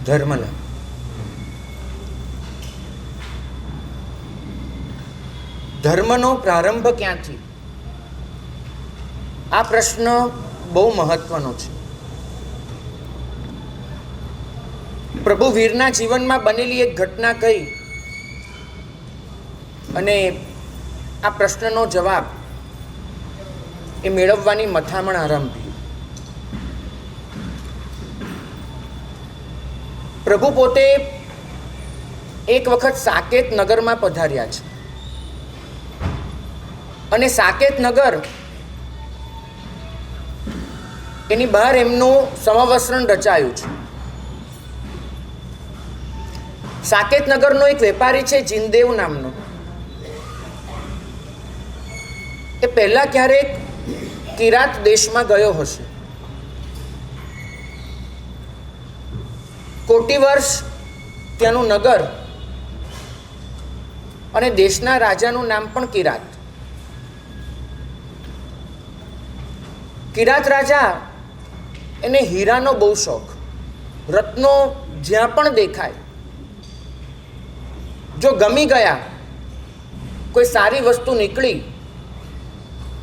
ધર્મના. ધર્મનો પ્રારંભ ક્યાંથી? આ પ્રશ્ન બહુ મહત્વનો છે. પ્રભુ વીરના જીવનમાં બનેલી એક ઘટના કહી અને આ પ્રશ્નનો જવાબ એ મેળવવાની મથામણ આરંભી. પ્રભુ પોતે એક વખત સાકેત નગરમાં પધાર્યા છે અને સાકેત નગર એની બહાર એમનું સમવસ્ત્રણ રચાયું છે. સાકેત નગરનો એક વેપારી છે જીનદેવ નામનો. એ પહેલા ક્યારેક કિરાત દેશમાં ગયો હશે. કોટી વર્ષ ત્યાંનું નગર અને દેશના રાજાનું નામ પણ કિરાત. કિરાત રાજા એને હીરાનો બહુ શોખ. રત્નો જ્યાં પણ દેખાય, જો ગમી ગયા, કોઈ સારી વસ્તુ નીકળી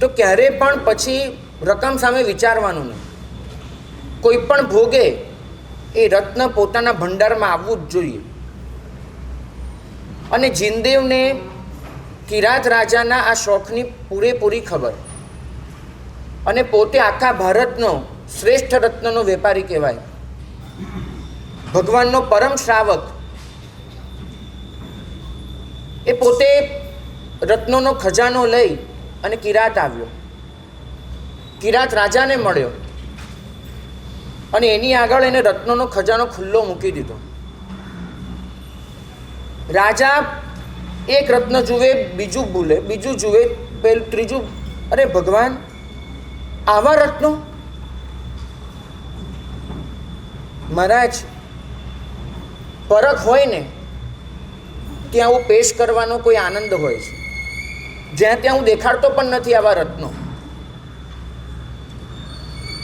તો ક્યારે પણ પછી રકમ સામે વિચારવાનું નહીં. કોઈ પણ ભોગે એ રત્ન પોતાના ભંડારમાં આવવું જ જોઈએ. અને જીનદેવને કિરાત રાજાના આ શોખની પૂરેપૂરી ખબર. અને પોતે આખા ભારતનો શ્રેષ્ઠ રત્નનો વેપારી કહેવાય, ભગવાનનો પરમ શ્રાવક. એ પોતે રત્નોનો ખજાનો લઈ અને કિરાત આવ્યો. કિરાત રાજાને મળ્યો અને એની આગળ એને રત્નોનો ખજાનો ખુલ્લો મૂકી દીધો. રાજા એક રત્ન જુએ, બીજું ભૂલે, બીજું જુએ, પેલું ત્રીજું. અરે ભગવાન, આવા રત્નો! મહારાજ, પરખ હોય ને ત્યાં હું પેશ કરવાનો કોઈ આનંદ હોય છે, જ્યાં ત્યાં હું દેખાડતો પણ નથી આવા રત્નો.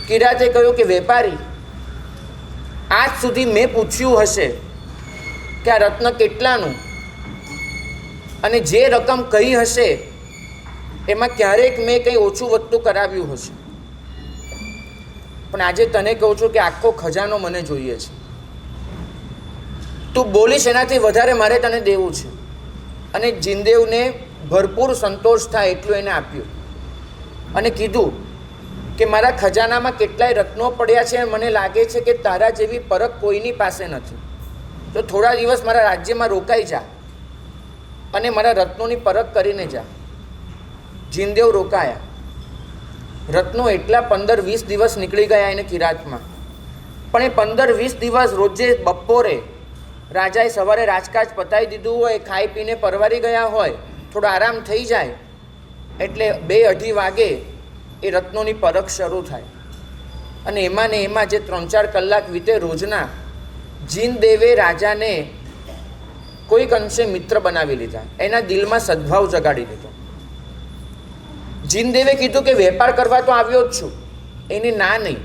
કિરાતે કહ્યું કે વેપારી, આજ સુધી મેં પૂછ્યું હશે કે આ રત્ન કેટલાનું અને જે રકમ કહી હશે એમાં ક્યારેક મેં કંઈ ઓછું વધતું કરાવ્યું હશે, પણ આજે તને કહું છું કે આખો ખજાનો મને જોઈએ છે. તું બોલીશ એનાથી વધારે મારે તને દેવું છે. અને જીનદેવને ભરપૂર સંતોષ થાય એટલું એને આપ્યું અને કીધું કે મારા ખજાનામાં કેટલાય રત્નો પડ્યા છે, મને લાગે છે કે તારા જેવી પરખ કોઈની પાસે નથી, તો થોડા દિવસ મારા રાજ્યમાં રોકાઈ જા અને મારા રત્નોની પરખ કરીને જા. જીનદેવ રોકાયા. રત્નો એટલા 15-20 દિવસ નીકળી ગયા એને કિરાતમાં. પણ એ 15-20 દિવસ રોજે બપોરે રાજાએ સવારે રાજકાજ પતાવી દીધું હોય, ખાઈ પીને પરવારી ગયા હોય, થોડો આરામ થઈ જાય એટલે 2-2:30 વાગે એ રત્નોની પરખ શરૂ થાય. અને એમાં ને એમાં જે 3-4 કલાક વીતે રોજના, જીનદેવે રાજાને કોઈક અંશે મિત્ર બનાવી લીધા, એના દિલમાં સદભાવ જગાડી દીધો. જીનદેવે કીધું કે વેપાર કરવા તો આવ્યો જ છું, એની ના નહીં,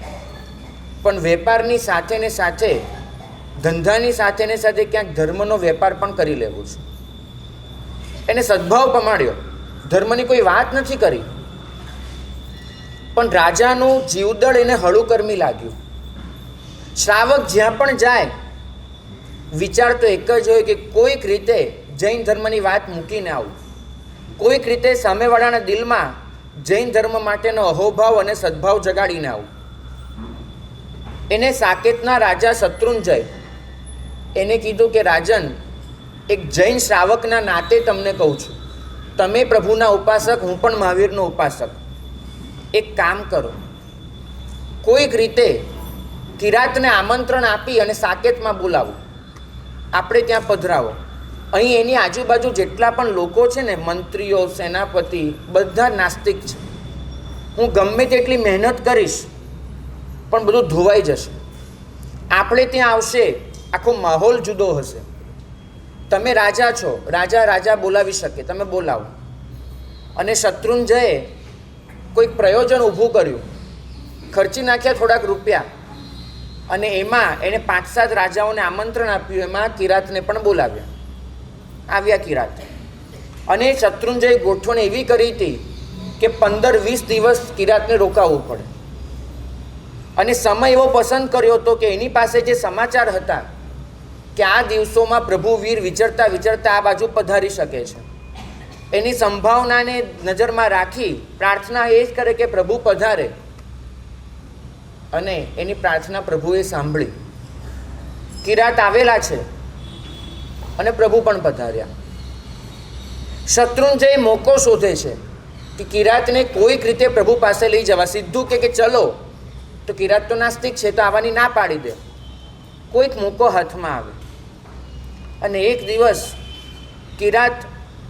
પણ વેપારની સાથે ને સાથે, ધંધાની સાથે ને સાથે ક્યાંક ધર્મનો વેપાર પણ કરી લેવો છે. એને સદભાવ પમાડ્યો, ધર્મની કોઈ વાત નથી કરી, પણ રાજાનું જીવદળ એને હળું કર્મી લાગ્યું. શ્રાવક જ્યાં પણ જાય વિચાર તો એક જ હોય કે કોઈક રીતે જૈન ધર્મની વાત મૂકીને આવું, કોઈક રીતે સામેવાળાના દિલમાં જૈન ધર્મ માટેનો અહોભાવ અને સદભાવ જગાડીને આવું. એને સાકેતના રાજા શત્રુંજય એને કીધું કે રાજન, એક જૈન શ્રાવકના નાતે તમને કહું છું, તમે પ્રભુના ઉપાસક, હું પણ મહાવીરનો ઉપાસક. એક કામ કરો, કોઈક રીતે કિરાતને આમંત્રણ આપી અને સાકેતમાં બોલાવો, આપણે ત્યાં પધરાવો. અહીં એની આજુબાજુ જેટલા પણ લોકો છે ને, મંત્રીઓ, સેનાપતિ, બધા નાસ્તિક છે. હું ગમે તેટલી મહેનત કરીશ પણ બધું ધોવાઈ જશે. આપણે ત્યાં આવશે, આખો માહોલ જુદો હશે. તમે રાજા છો, રાજા બોલાવી શકે, તમે બોલાવો. અને શત્રુંજયે કોઈક પ્રયોજન ઊભું કર્યું, ખર્ચી નાખ્યા થોડાક રૂપિયા અને એમાં એણે 5-7 રાજાઓને આમંત્રણ આપ્યું. એમાં કિરાતને પણ બોલાવ્યા. આવ્યા કિરાત. અને શત્રુંજયે ગોઠવણ એવી કરી હતી કે 15-20 દિવસ કિરાતને રોકાવવું પડે. અને સમય એવો પસંદ કર્યો હતો કે એની પાસે જે સમાચાર હતા કે આ દિવસોમાં પ્રભુ વીર વિચરતા વિચરતા આ બાજુ પધારી શકે છે, એની સંભાવનાને નજરમાં રાખી પ્રાર્થના એ જ કરે કે પ્રભુ પધારે. અને એની પ્રાર્થના પ્રભુએ સાંભળી. કિરાત આવેલા છે અને પ્રભુ પણ પધાર્યા. શત્રુંજય મોકો શોધે છે કે કિરાતને કોઈક રીતે પ્રભુ પાસે લઈ જવા. સીધું કે ચલો, તો કિરાત તો નાસ્તિક છે, તો આવવાની ના પાડી દે. કોઈક મોકો હાથમાં આવે. અને એક દિવસ કિરાત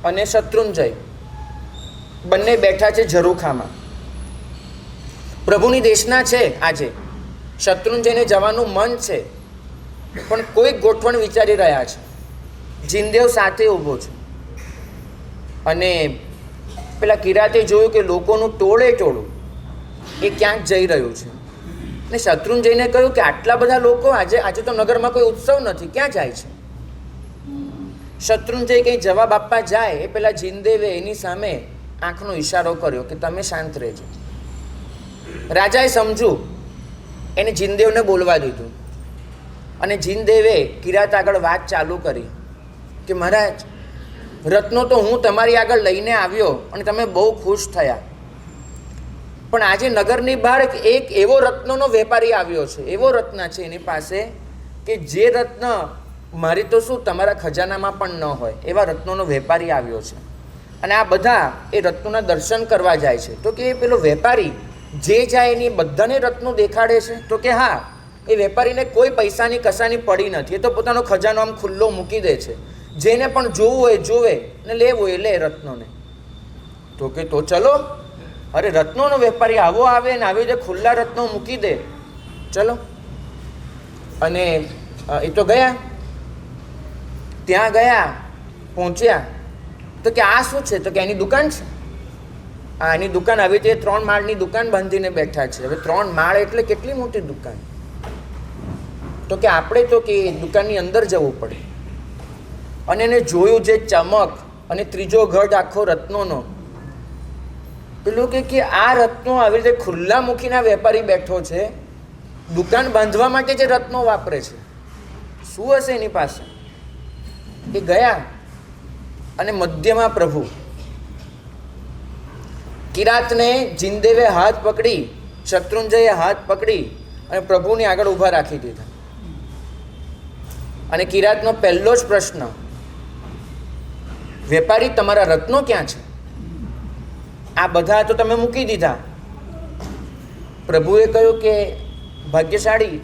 અને શત્રુંજય બંને બેઠા છે ઝરૂખામાં. પ્રભુની દેશના છે આજે. શત્રુંજયને જવાનું મન છે, પણ કોઈક ગોઠવણ વિચારી રહ્યા છે. જીનદેવ સાથે ઊભો છે. અને પેલા કિરાતે જોયું કે લોકોનું ટોળે ટોળું એ ક્યાંક જઈ રહ્યું છે. ને શત્રુંજયને કહ્યું કે આટલા બધા લોકો આજે તો નગરમાં કોઈ ઉત્સવ નથી, ક્યાં જાય છે? શત્રુંજય કંઈ જવાબ આપવા જાય એ પેલા જીનદેવે એની સામે આંખનો ઈશારો કર્યો કે તમે શાંત રહેજો. રાજાએ સમજ્યું, એને જીનદેવને બોલવા દીધું. અને જીનદેવે કિરાત આગળ વાત ચાલુ કરી કે મહારાજ, રત્નો તો હું તમારી આગળ લઈને આવ્યો અને તમે બહુ ખુશ થયા, પણ આજે નગરની બહાર એક એવો રત્નોનો વેપારી આવ્યો છે, એવો રત્ન છે એની પાસે કે જે રત્ન મારી તો શું તમારા ખજાનામાં પણ ન હોય એવા રત્નોનો વેપારી આવ્યો છે. અને આ બધા એ રત્નોના દર્શન કરવા જાય છે. તો કે એ પેલો વેપારી જે જાય એની બધાને રત્નો દેખાડે છે? તો કે હા, એ વેપારીને કોઈ પૈસાની કસાની પડી નથી. એ તો પોતાનો ખજાનો આમ ખુલ્લો મૂકી દે છે. જેને પણ જોવું હોય જોવે, ને લેવું હોય લે રત્નોને. તો કે તો ચલો, અરે રત્નોનો વેપારી આવો આવે ને આવી રીતે ખુલ્લા રત્નો મૂકી દે, ચલો. અને એ તો ગયા. ત્યાં ગયા, પહોંચ્યા તો કે આ શું છે? તો કે એની દુકાન છે. આ એની દુકાન આવી રીતે 3 માળની દુકાન બાંધીને બેઠા છે. હવે 3 માળ એટલે કેટલી મોટી દુકાન. તો કે આપણે તો કે દુકાનની અંદર જવું પડે. અને એને જોયું જે ચમક અને ત્રીજો ગઢ આખો રત્નોનો. પેલું કે આ રત્નો આવી રીતે ખુલ્લા મૂકીને વેપારી બેઠો છે, દુકાન બાંધવા માટે જે રત્નો વાપરે છે, શું હશે એની પાસે? એ ગયા અને મધ્યમાં પ્રભુ. કિરાતને જીનદેવે હાથ પકડી, શત્રુંજયે હાથ પકડી અને પ્રભુની આગળ ઊભા રાખી દીધા. અને કિરાતનો પહેલો જ પ્રશ્ન, વેપારી તમારા રત્નો ક્યાં છે? આ બધા તો તમે મૂકી દીધા. પ્રભુએ કહ્યું કે ભાગ્યશાળી,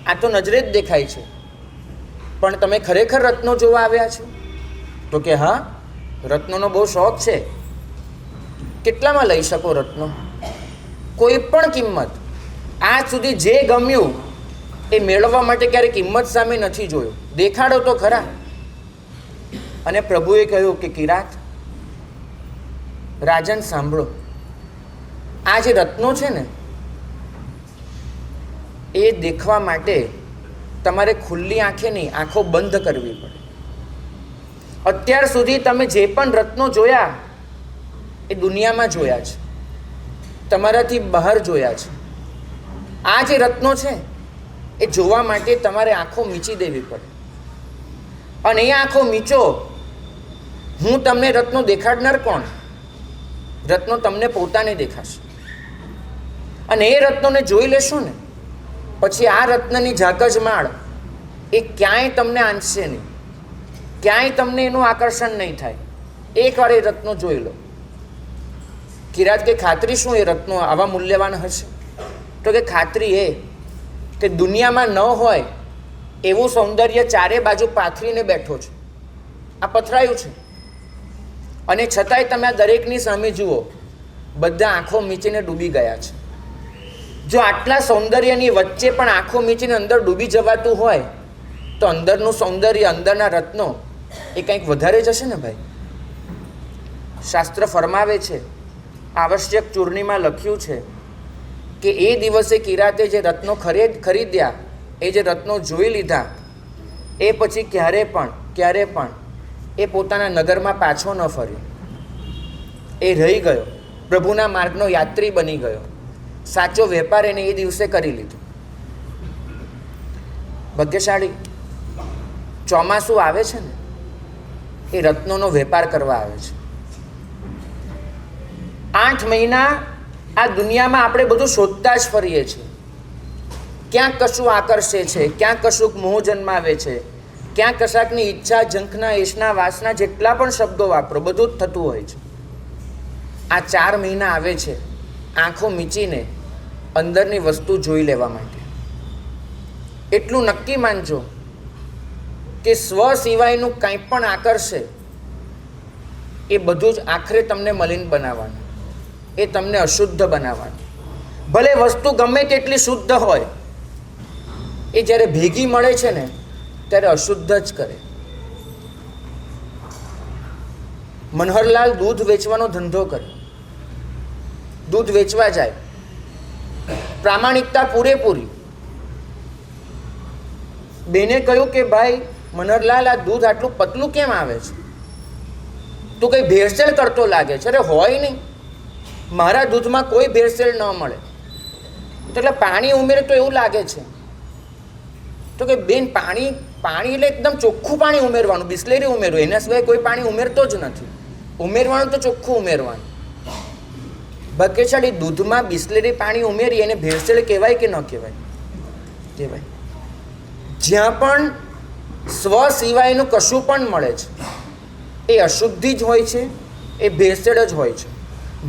આ તો નજરે જ દેખાય છે, પણ તમે ખરેખર રત્નો જોવા આવ્યા છો? તો કે હા, રત્નોનો બહુ શોખ છે. કેટલામાં લઈ શકો રત્નો? કોઈ પણ કિંમત. આજ સુધી જે ગમ્યું એ મેળવવા માટે ક્યારે કિંમત સામે નથી જોયું. દેખાડો તો ખરા. અને પ્રભુએ કહ્યું કે કિરાત, રાજન સાંભળો, આ જે રત્નો છે ને એ દેખવા માટે તમારે ખુલ્લી આંખે નહીં, આંખો બંધ કરવી પડે. અત્યાર સુધી તમે જે પણ રત્નો જોયા એ દુનિયામાં જોયા છે, તમારાથી બહાર જોયા છે. આ જે રત્નો છે એ જોવા માટે તમારે આંખો મીચી દેવી પડે. અને એ આંખો મીચો, હું તમને રત્નો દેખાડનાર કોણ? રત્નો તમને પોતાને દેખાશે. અને એ રત્નોને જોઈ લેશો ને પછી આ રત્નની ઝાકઝમાળ એ ક્યાંય તમને આંચશે નહીં, ક્યાંય તમને એનું આકર્ષણ નહીં થાય. એકવાર એ રત્નો જોઈ લો. કિરાત કે ખાતરી શું એ રત્નો આવા મૂલ્યવાન હશે? તો કે ખાતરી એ કે દુનિયામાં ન હોય એવું સૌંદર્ય ચારે બાજુ પાથરીને બેઠો છે. આ પથરાયું છે. અને છતાંય તમે આ દરેકની સામે જુઓ, બધા આંખો મીચીને ડૂબી ગયા છે. જો આટલા સૌંદર્યની વચ્ચે પણ આંખો મીચીને અંદર ડૂબી જવાતું હોય તો અંદરનું સૌંદર્ય, અંદરના રત્નો એ કંઈક વધારે જ હશે ને ભાઈ. શાસ્ત્ર ફરમાવે છે, આવશ્યક ચૂર્ણીમાં લખ્યું છે કે એ દિવસે કિરાતે જે રત્નો ખરીદ્યા, એ જે રત્નો જોઈ લીધા, એ પછી ક્યારે પણ એ પોતાના નગરમાં પાછો ન ફર્યો. એ રહી ગયો, પ્રભુના માર્ગનો યાત્રી બની ગયો. સાચો વેપાર એને એ દિવસે કરી લીધો. ભાગ્યશાળી ચોમાસું આવે છે ને, એ રત્નોનો વેપાર કરવા આવે છે. 8 મહિના આ દુનિયામાં આપણે બધું શોધતા જ ફરીએ છીએ. ક્યાંક કશું આકર્ષે છે, ક્યાંક કશુંક મોહ જન્માવે છે, ક્યાંક કશાકની ઈચ્છા, ઝંખના, ઈશના, વાસના, જેટલા પણ શબ્દો વાપરો બધું જ થતું હોય છે. આ 4 મહિના આવે છે આંખો મીચીને અંદરની વસ્તુ જોઈ લેવા માટે. એટલું નક્કી માનજો કે સ્વ સિવાયનું કંઈ પણ આકર્ષે એ બધું જ આખરે તમને મલિન બનાવવાનું, એ તમને અશુદ્ધ બનાવવાનું. ભલે વસ્તુ ગમે તેટલી શુદ્ધ હોય, એ જ્યારે ભેગી મળે છે ને ત્યારે અશુદ્ધ જ કરે. મનહરલાલ દૂધ વેચવાનો ધંધો કરે, દૂધ વેચવા જાય, પ્રામાણિકતા પૂરેપૂરી. બેને કહ્યું કે ભાઈ મનહરલાલ, આ દૂધ આટલું પતલું કેમ આવે છે? તું કંઈ ભેળસેળ કરતો લાગે છે. અરે હોય નહીં, મારા દૂધમાં કોઈ ભેળસેળ ન મળે. તો એટલે પાણી ઉમેરે તો એવું લાગે છે. તો કે બેન, પાણી એટલે એકદમ ચોખ્ખું પાણી ઉમેરવાનું, બિસ્લેરી ઉમેરવું, એના સિવાય કોઈ પાણી ઉમેરતો જ નથી. ઉમેરવાનું તો ચોખ્ખું ઉમેરવાનું. ભાગ્યશાળી દૂધમાં બિસ્લેરી પાણી ઉમેરી એને ભેળસેળ કહેવાય કે ન કહેવાય? કહેવાય. જ્યાં પણ સ્વ સિવાયનું કશું પણ મળે છે એ અશુદ્ધિ જ હોય છે, એ ભેળસેળ જ હોય છે.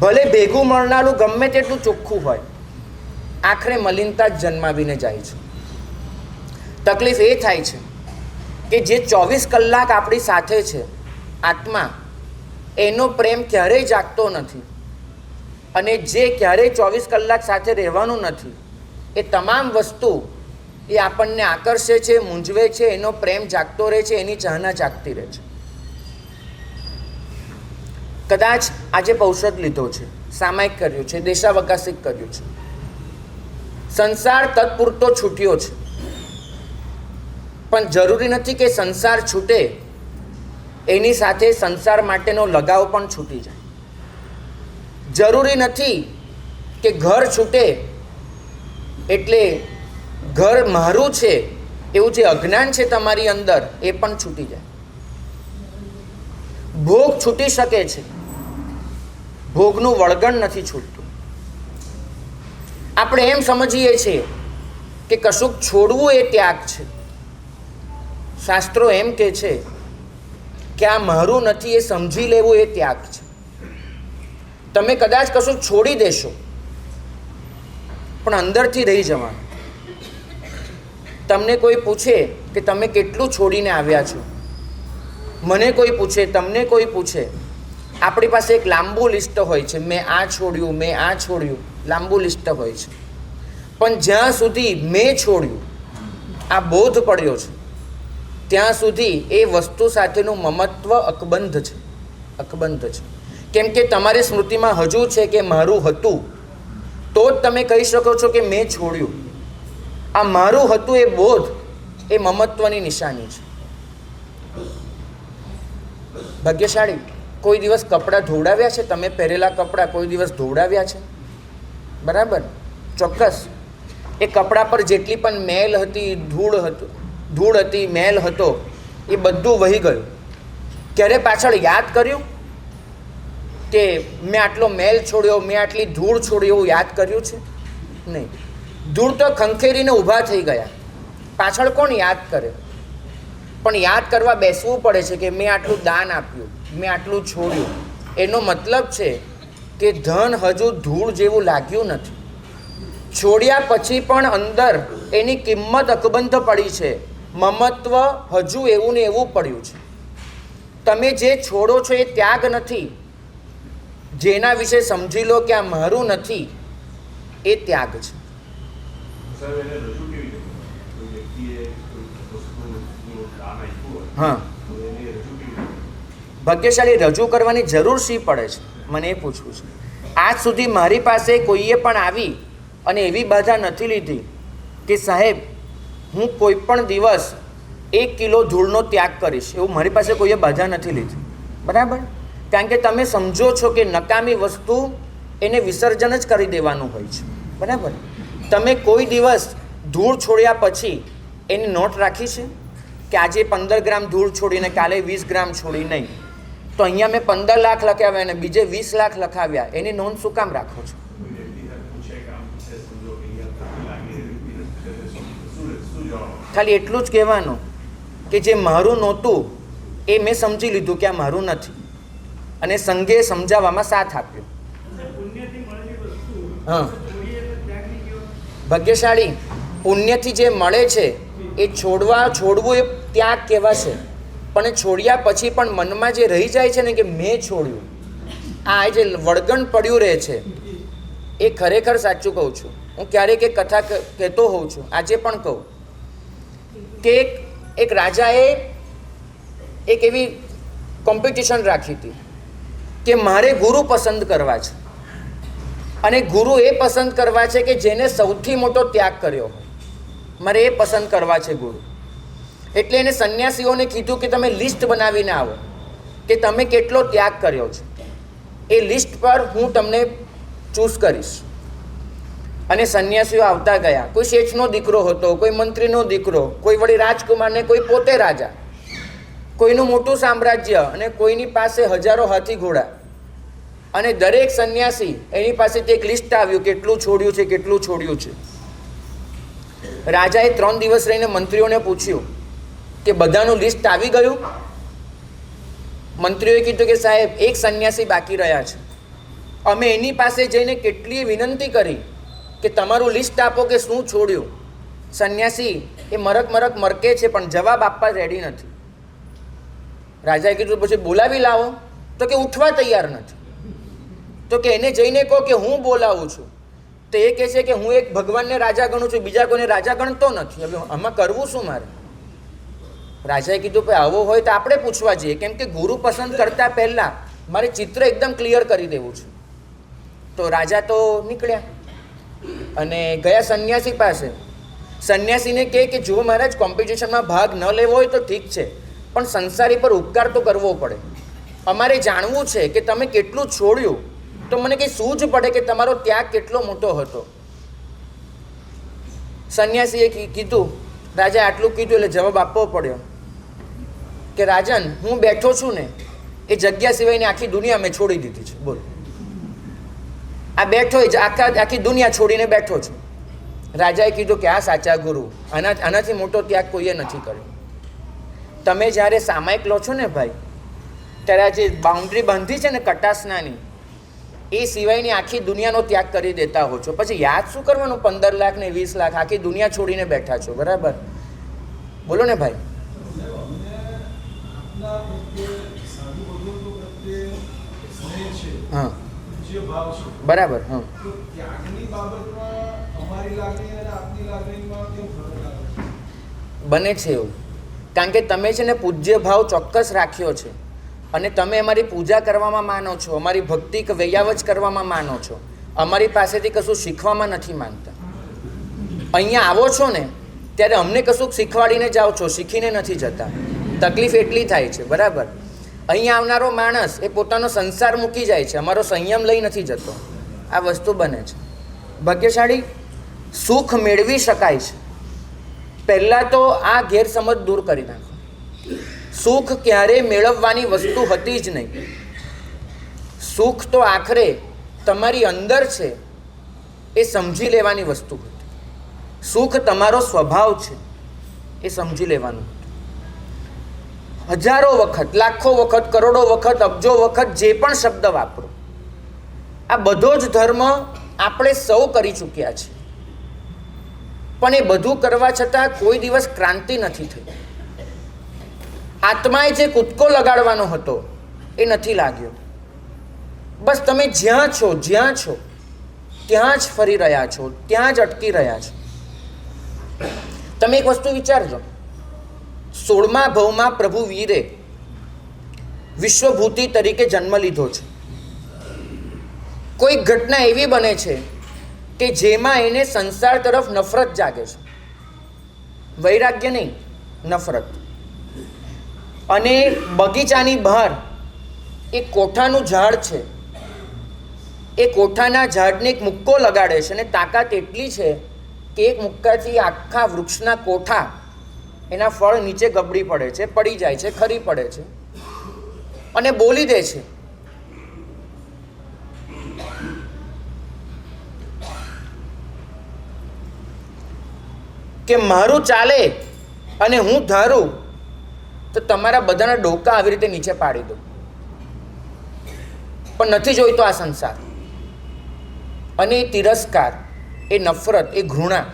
ભલે ભેગું મળનારું ગમે તેટલું ચોખ્ખું હોય, આખરે મલિનતા જ જન્માવીને જાય છે. તકલીફ એ થાય છે કે જે 24 કલાક આપણી સાથે છે આત્મા, એનો પ્રેમ ક્યારેય જાગતો નથી. અને જે ક્યારેય 24 કલાક સાથે રહેવાનું નથી, એ તમામ વસ્તુ એ આપણને આકર્ષે છે, મૂંઝવે છે, એનો પ્રેમ જાગતો રહે છે, એની ચાહના જાગતી રહે છે. કદાચ આજે ઔષધ લીધો છે, સામાયિક કર્યું છે, દેશાવકાશિક કર્યું છે, સંસાર તત્પૂરતો છૂટ્યો છે. પણ જરૂરી નથી કે સંસાર છૂટે એની સાથે સંસાર માટેનો લગાવ પણ છૂટી જાય. જરૂરી નથી કે ઘર છૂટે એટલે ઘર મારું છે એવું જે અજ્ઞાન છે તમારી અંદર એ પણ છૂટી જાય. ભોગ છૂટી શકે છે, ભોગનું વળગણ નથી છૂટતું. આપણે એમ સમજીએ છીએ કે કશુંક છોડવું એ ત્યાગ છે. શાસ્ત્રો એમ કહે છે કે આ મારું નથી એ સમજી લેવું એ ત્યાગ છે. તમે કદાચ કશું છોડી દેશો પણ અંદરથી રહી જવાનું. તમને કોઈ પૂછે કે તમે કેટલું છોડીને આવ્યા છો, મને કોઈ પૂછે, તમને કોઈ પૂછે, આપણી પાસે એક લાંબુ લિસ્ટ હોય છે. મેં આ છોડ્યું, મેં આ છોડ્યું, લાંબુ લિસ્ટ હોય છે. પણ જ્યાં સુધી મેં છોડ્યું, આ બોધ પડ્યો છે, ત્યાં સુધી એ વસ્તુ સાથેનું મમત્વ અકબંધ છે, અકબંધ છે. કેમ કે તમારી સ્મૃતિમાં હજુ છે કે મારું હતું, તો જ તમે કહી શકો છો કે મેં છોડ્યું. આ મારું હતું એ બોધ, એ મમત્વની નિશાની છે. ભાગ્યશાળી કોઈ દિવસ કપડાં ધોવડાવ્યા છે? તમે પહેરેલા કપડાં કોઈ દિવસ ધોવડાવ્યા છે? બરાબર, ચોક્કસ. એ કપડાં પર જેટલી પણ મેલ હતી, ધૂળ હતી, મેલ હતો, એ બધું વહી ગયું. ક્યારે પાછળ યાદ કર્યું કે મેં આટલો મેલ છોડ્યો, મેં આટલી ધૂળ છોડી, એવું યાદ કર્યું છે? નહીં. ધૂળ તો ખંખેરીને ઊભા થઈ ગયા, પાછળ કોણ યાદ કરે? પણ યાદ કરવા બેસવું પડે છે કે મેં આટલું દાન આપ્યું, મેં આટલું છોડ્યું. એનો મતલબ છે કે ધન હજુ ધૂળ જેવું લાગ્યું નથી. છોડ્યા પછી પણ અંદર એની કિંમત અકબંધ પડી છે, મમત્વ હજુ એવું ને એવું પડ્યું છે. તમે જે છોડો છો એ ત્યાગ નથી. જેના વિશે સમજી લો કે આ મારું નથી, એ ત્યાગ છે. હા, ભાગ્યશાળી રજૂ કરવાની જરૂર શી પડે છે? મને એ પૂછવું છે. આજ સુધી મારી પાસે કોઈએ પણ આવી અને એવી બાધા નથી લીધી કે સાહેબ હું કોઈ પણ દિવસ 1 કિલો ધૂળનો ત્યાગ કરીશ, એવું મારી પાસે કોઈએ બાધા નથી લીધી. બરાબર? કારણ કે તમે સમજો છો કે નકામી વસ્તુ એને વિસર્જન જ કરી દેવાનું હોય છે. બરાબર? તમે કોઈ દિવસ ધૂળ છોડ્યા પછી એની નોટ રાખી છે કે આજે 15 ગ્રામ ધૂળ છોડીને કાલે 20 ગ્રામ છોડી? નહીં. તો અહીંયા મેં 15 લાખ લખાવ્યા અને બીજે 20 લાખ લખાવ્યા, એની નોંધ શું કામ રાખો છો? ખાલી એટલું જ કહેવાનું કે જે મારું નહોતું એ મેં સમજી લીધું કે આ મારું નથી, અને સંઘે સમજાવવામાં સાથ આપ્યો. હા, ભાગ્યશાળી પુણ્યથી જે મળે છે એ છોડવું એ ત્યાગ કહેવાશે. પણ છોડ્યા પછી પણ મનમાં જે રહી જાય છે ને કે મેં છોડ્યું, આ જે વળગણ પડ્યું રહે છે, એ ખરેખર સાચું કહું છું. હું ક્યારેક એક કથા કહેતો હોઉં છું, આજે પણ કહું કે એક રાજાએ એક એવી કોમ્પિટિશન રાખી હતી કે મારે ગુરુ પસંદ કરવા છે, અને ગુરુ એ પસંદ કરવા છે કે જેને સૌથી મોટો ત્યાગ કર્યો હોય, મારે એ પસંદ કરવા છે ગુરુ. એટલે એને સંન્યાસીઓને કીધું કે તમે લિસ્ટ બનાવીને આવો કે તમે કેટલો ત્યાગ કર્યો છે. એ લિસ્ટ પર હું તમને ચૂઝ કરીશ. અને સંન્યાસીઓ આવતા ગયા. કોઈ શેઠનો દીકરો હતો, કોઈ મંત્રીનો દીકરો, કોઈ વળી રાજકુમારને, કોઈ પોતે રાજા, કોઈનું મોટું સામ્રાજ્ય, અને કોઈની પાસે હજારો હાથી ઘોડા. અને દરેક સંન્યાસી એની પાસેથી એક લિસ્ટ આવ્યું કેટલું છોડ્યું છે, કેટલું છોડ્યું છે. રાજાએ 3 દિવસ રહીને મંત્રીઓને પૂછ્યું કે બધાનું લિસ્ટ આવી ગયું? મંત્રીઓએ કીધું કે સાહેબ એક સંન્યાસી બાકી રહ્યા છે. અમે એની પાસે જઈને કેટલી વિનંતી કરી કે તમારું લિસ્ટ આપો કે શું છોડ્યું. સંન્યાસી એ મરક મરકે છે પણ જવાબ આપવા રેડી નથી. રાજાએ કીધું પછી બોલાવી લાવો. તો કે ઉઠવા તૈયાર નથી. તો કે એને જઈને કહો કે હું બોલાવું છું. તો એ કહે છે કે હું એક ભગવાનને રાજા ગણું છું, બીજા કોઈને રાજા ગણતો નથી. હવે આમાં કરવું શું મારે? રાજાએ કીધું ભાઈ આવો હોય તો આપણે પૂછવા જઈએ, કેમ કે ગુરુ પસંદ કરતા પહેલા મારે ચિત્ર એકદમ ક્લિયર કરી દેવું છે. તો રાજા તો નીકળ્યા અને ગયા સંન્યાસી પાસે. સંન્યાસીને કહે કે જો મહારાજ કોમ્પિટિશનમાં ભાગ ન લેવો હોય તો ઠીક છે, પણ સંસારી પર ઉપકાર તો કરવો પડે. અમારે જાણવું છે કે તમે કેટલું છોડ્યું, તો મને કંઈ સૂઝ પડે કે તમારો ત્યાગ કેટલો મોટો હતો. સંન્યાસીએ કીધું, રાજાએ આટલું કીધું એટલે જવાબ આપવો પડ્યો કે રાજન, હું બેઠો છું ને એ જગ્યા સિવાયની આખી દુનિયા મેં છોડી દીધી છે. બોલ, આ બેઠો જ આખી દુનિયા છોડીને બેઠો છું. રાજાએ કીધું કે આ સાચા ગુરુ, આનાથી મોટો ત્યાગ કોઈએ નથી કર્યો. તમે જ્યારે સામાયિક લો છો ને ભાઈ, ત્યારે આ જે બાઉન્ડ્રી બાંધી છે ને કટાસનાની, એ સિવાયની આખી દુનિયાનો ત્યાગ કરી દેતા હો છો. પછી યાદ શું કરવાનું 15 લાખ ને 20 લાખ? આખી દુનિયા છોડીને બેઠા છો. બરાબર? બોલો ને ભાઈ. હા, બરાબર. હા, બને છે એવું. કારણ કે તમે છે ને પૂજ્ય ભાવ ચોક્કસ રાખ્યો છે, અને તમે અમારી પૂજા કરવામાં માનો છો, અમારી ભક્તિ વૈયાવચ કરવામાં માનો છો, અમારી પાસેથી કશું શીખવામાં નથી માંગતા. અહીંયા આવો છો ને ત્યારે અમને કશુંક શીખવાડીને જાઓ છો, શીખીને નથી જતા. તકલીફ એટલી થાય છે. બરાબર? અહીંયા આવનારો માણસ એ પોતાનો સંસાર મૂકી જાય છે, અમારો સંયમ લઈ નથી જતો. આ વસ્તુ બને છે. ભાગ્યશાળી સુખ મેળવી શકાય છે. પહેલાં તો આ ગેરસમજ દૂર કરી નાખો. સુખ ક્યારે મેળવવાની વસ્તુ હતી જ નહીં. સુખ તો આખરે તમારી અંદર છે એ સમજી લેવાની વસ્તુ હતી. સુખ તમારો સ્વભાવ છે એ સમજી લેવાનું. હજારો વખત, લાખો વખત, કરોડો વખત, અબજો વખત જે પણ શબ્દ વાપરો, આ બધો જ ધર્મ આપણે સૌ કરી ચૂક્યા છે. પણ એ બધું કરવા છતાં કોઈ દિવસ ક્રાંતિ નથી થઈ. આત્માએ જે કૂદકો લગાડવાનો હતો એ નથી લાગ્યો. બસ તમે જ્યાં છો ત્યાં જ ફરી રહ્યા છો, ત્યાં જ અટકી રહ્યા છો. તમે એક વસ્તુ વિચારજો, 16મા ભવમાં પ્રભુ વીરે વિશ્વભૂતિ તરીકે જન્મ લીધો છે. કોઈ ઘટના એવી બને છે કે જેમાં એને સંસાર તરફ નફરત જાગે છે, વૈરાગ્ય નહીં, નફરત. અને બગીચાની બહાર એક કોઠાનું ઝાડ છે, એ કોઠાના ઝાડને એક મુક્કો લગાડે છે અને તાકાત એટલી છે કે એક મુક્કાથી આખા વૃક્ષના કોઠા, એના ફળ નીચે ગબડી પડે છે, પડી જાય છે, ખરી પડે છે અને બોલી દે છે કે મારું ચાલે અને હું ધારું તો તમારા બધાના ડોકા આવી રીતે નીચે પાડી દઉં, પણ નથી જોઈતો આ સંસાર. અને એ તિરસ્કાર, એ નફરત, એ ઘૃણા,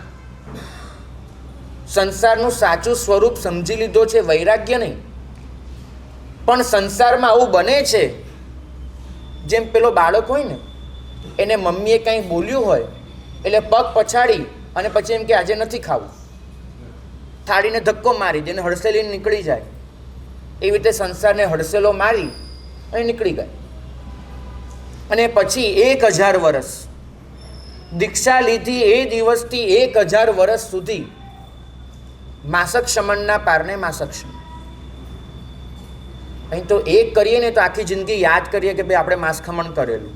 સંસારનું સાચું સ્વરૂપ સમજી લીધો છે, વૈરાગ્ય નહીં. પણ સંસારમાં આવું બને છે, જેમ પેલો બાળક હોય ને, એને મમ્મીએ કંઈ બોલ્યું હોય એટલે પગ પછાડી અને પછી એમ કે આજે નથી ખાવું, થાળીને ધક્કો મારી દે અને હડસેલીને નીકળી જાય. એવી રીતે સંસારને હડસેલો મારી અને નીકળી ગયા. અને પછી 1000 વર્ષ દીક્ષા લીધી એ દિવસથી 1000 વર્ષ સુધી માસક શમનના પારને માસક શમન. અહીં તો એક કરીએ ને તો આખી જિંદગી યાદ કરીએ કે ભાઈ આપણે માસખમણ કરેલું.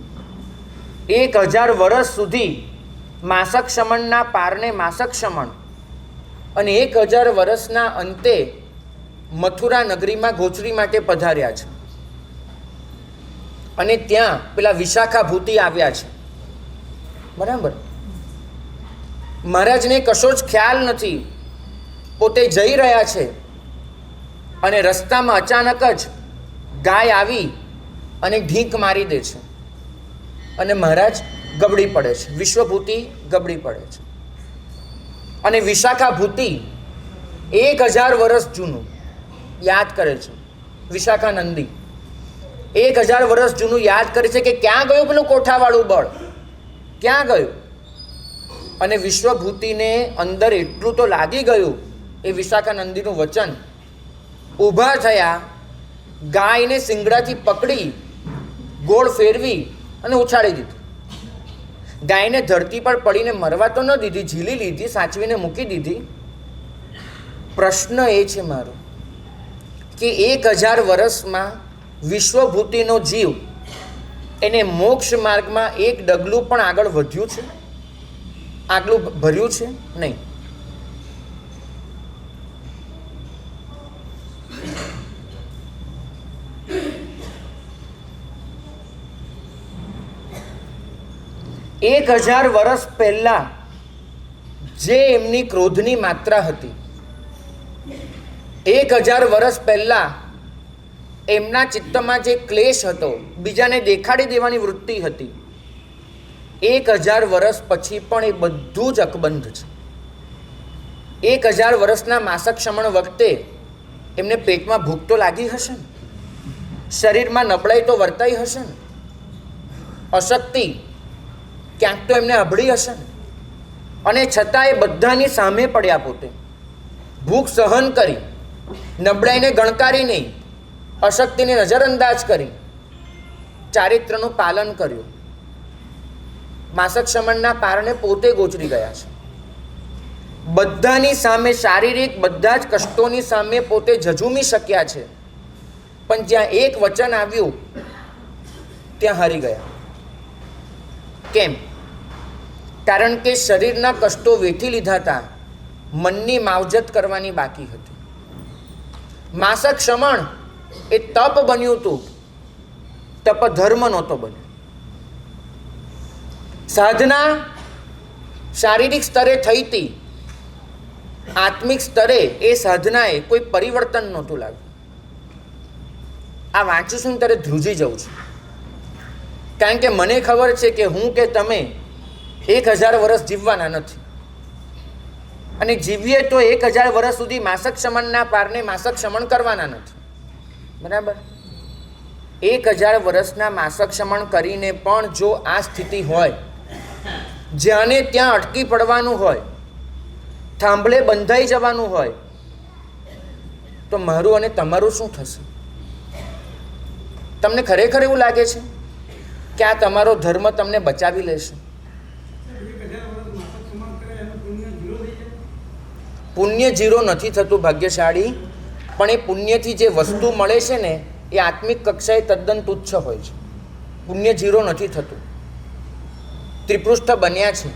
1000 વર્ષ સુધી માસક શમનના પારને માસક શમન. અને 1000 વર્ષના અંતે મથુરા નગરીમાં ગોચરી માટે પધાર્યા છે. અને ત્યાં પેલા વિશાખા ભૂતિ આવ્યા છે, બરાબર. મહારાજને કશો જ ખ્યાલ નથી, પોતે જઈ રહ્યા છે અને રસ્તામાં અચાનક જ ગાય આવી અને ઢીંક મારી દે છે અને મહારાજ ગબડી પડે છે, વિશ્વભૂતિ ગબડી પડે છે. અને વિશાખા ભૂતિ 1000 વર્ષ જૂનું યાદ કરે છે. વિશાખા નંદી 1000 વર્ષ જૂનું યાદ કરે છે કે ક્યાં ગયું પેલું કોઠાવાળું બળ, ક્યાં ગયું. અને વિશ્વભૂતિને અંદર એટલું તો લાગી ગયું એ વિશાખા નંદીનું વચન, ઊભા થયા, ગાયને શિંગડાથી પકડી ગોળ ફેરવી અને ઉછાળી દીધી. ગાયને ધરતી પર પડીને મરવા તો ન દીધી, ઝીલી લીધી, સાચવીને મૂકી દીધી. પ્રશ્ન એ છે મારો કે 1000 વર્ષમાં વિશ્વભૂતિનો જીવ એને મોક્ષ માર્ગમાં એક ડગલું પણ આગળ વધ્યું છે, આગલું ભર્યું છે નહીં. એક 1000 વર્ષ પહેલા જે એમની ક્રોધની માત્રા હતી, 1000 વર્ષ પહેલા એમના ચિત્તમાં જે ક્લેશ હતો, બીજાને દેખાડી દેવાની વૃત્તિ હતી, 1000 વર્ષ પછી પણ એ બધું જ અકબંધ છે. 1000 વર્ષના માસક શમણ વખતે એમને પેટમાં ભૂખ તો લાગી હશે ને, શરીરમાં નબળાઈ તો વર્તાઈ હશે ને, અશક્તિ ક્યાંક તો એમને અભળી હશે ને, અને છતાં એ બધાની સામે પડ્યા. પોતે ભૂખ સહન કરી, નબળાઈને ગણકારી નહીં, અશક્તિને નજરઅંદાજ કરી, ચારિત્રનું પાલન કર્યું. માસક શમનના પારણે પોતે ગોચરી ગયા છે. બધાની સામે, શારીરિક બધા જ કષ્ટોની સામે પોતે ઝઝૂમી શક્યા છે. પણ જ્યાં એક વચન આવ્યું ત્યાં હારી ગયા. કેમ? કારણ કે શરીરના કષ્ટો વેઠી લીધા હતા, મનની માવજત કરવાની બાકી હતી. માસક શમણ એ તપ બન્યું હતું, તપ ધર્મ નહોતો બન્યો. સાધના શારીરિક સ્તરે થઈ હતી, આત્મિક સ્તરે એ સાધનાએ કોઈ પરિવર્તન નહોતું લાવ્યું. આ વાંચું છું ત્યારે ધ્રુજી જાઉં છું, કારણ કે મને ખબર છે કે હું કે તમે 1000 વર્ષ જીવવાના નથી. અને જીવીએ તો 1000 વર્ષ સુધી માસક શમનના પારને માસક શમન કરવાના નથી, બરાબર. 1000 વર્ષના માસક શમન કરીને પણ જો આ સ્થિતિ હોય, જ્યાંને ત્યાં અટકી પડવાનું હોય, થાંભલે બંધાઈ જવાનું હોય, તો મારું અને તમારું શું થશે? તમને ખરેખર એવું લાગે છે કે આ તમારો ધર્મ તમને બચાવી લેશે? પુણ્ય ઝીરો નથી થતું ભાગ્યશાળી, પણ એ પુણ્યથી જે વસ્તુ મળે છે ને એ આત્મિક કક્ષાએ તદ્દન તુચ્છ હોય છે. પુણ્ય ઝીરો નથી થતું. ત્રિપૃષ્ઠ બન્યા છે,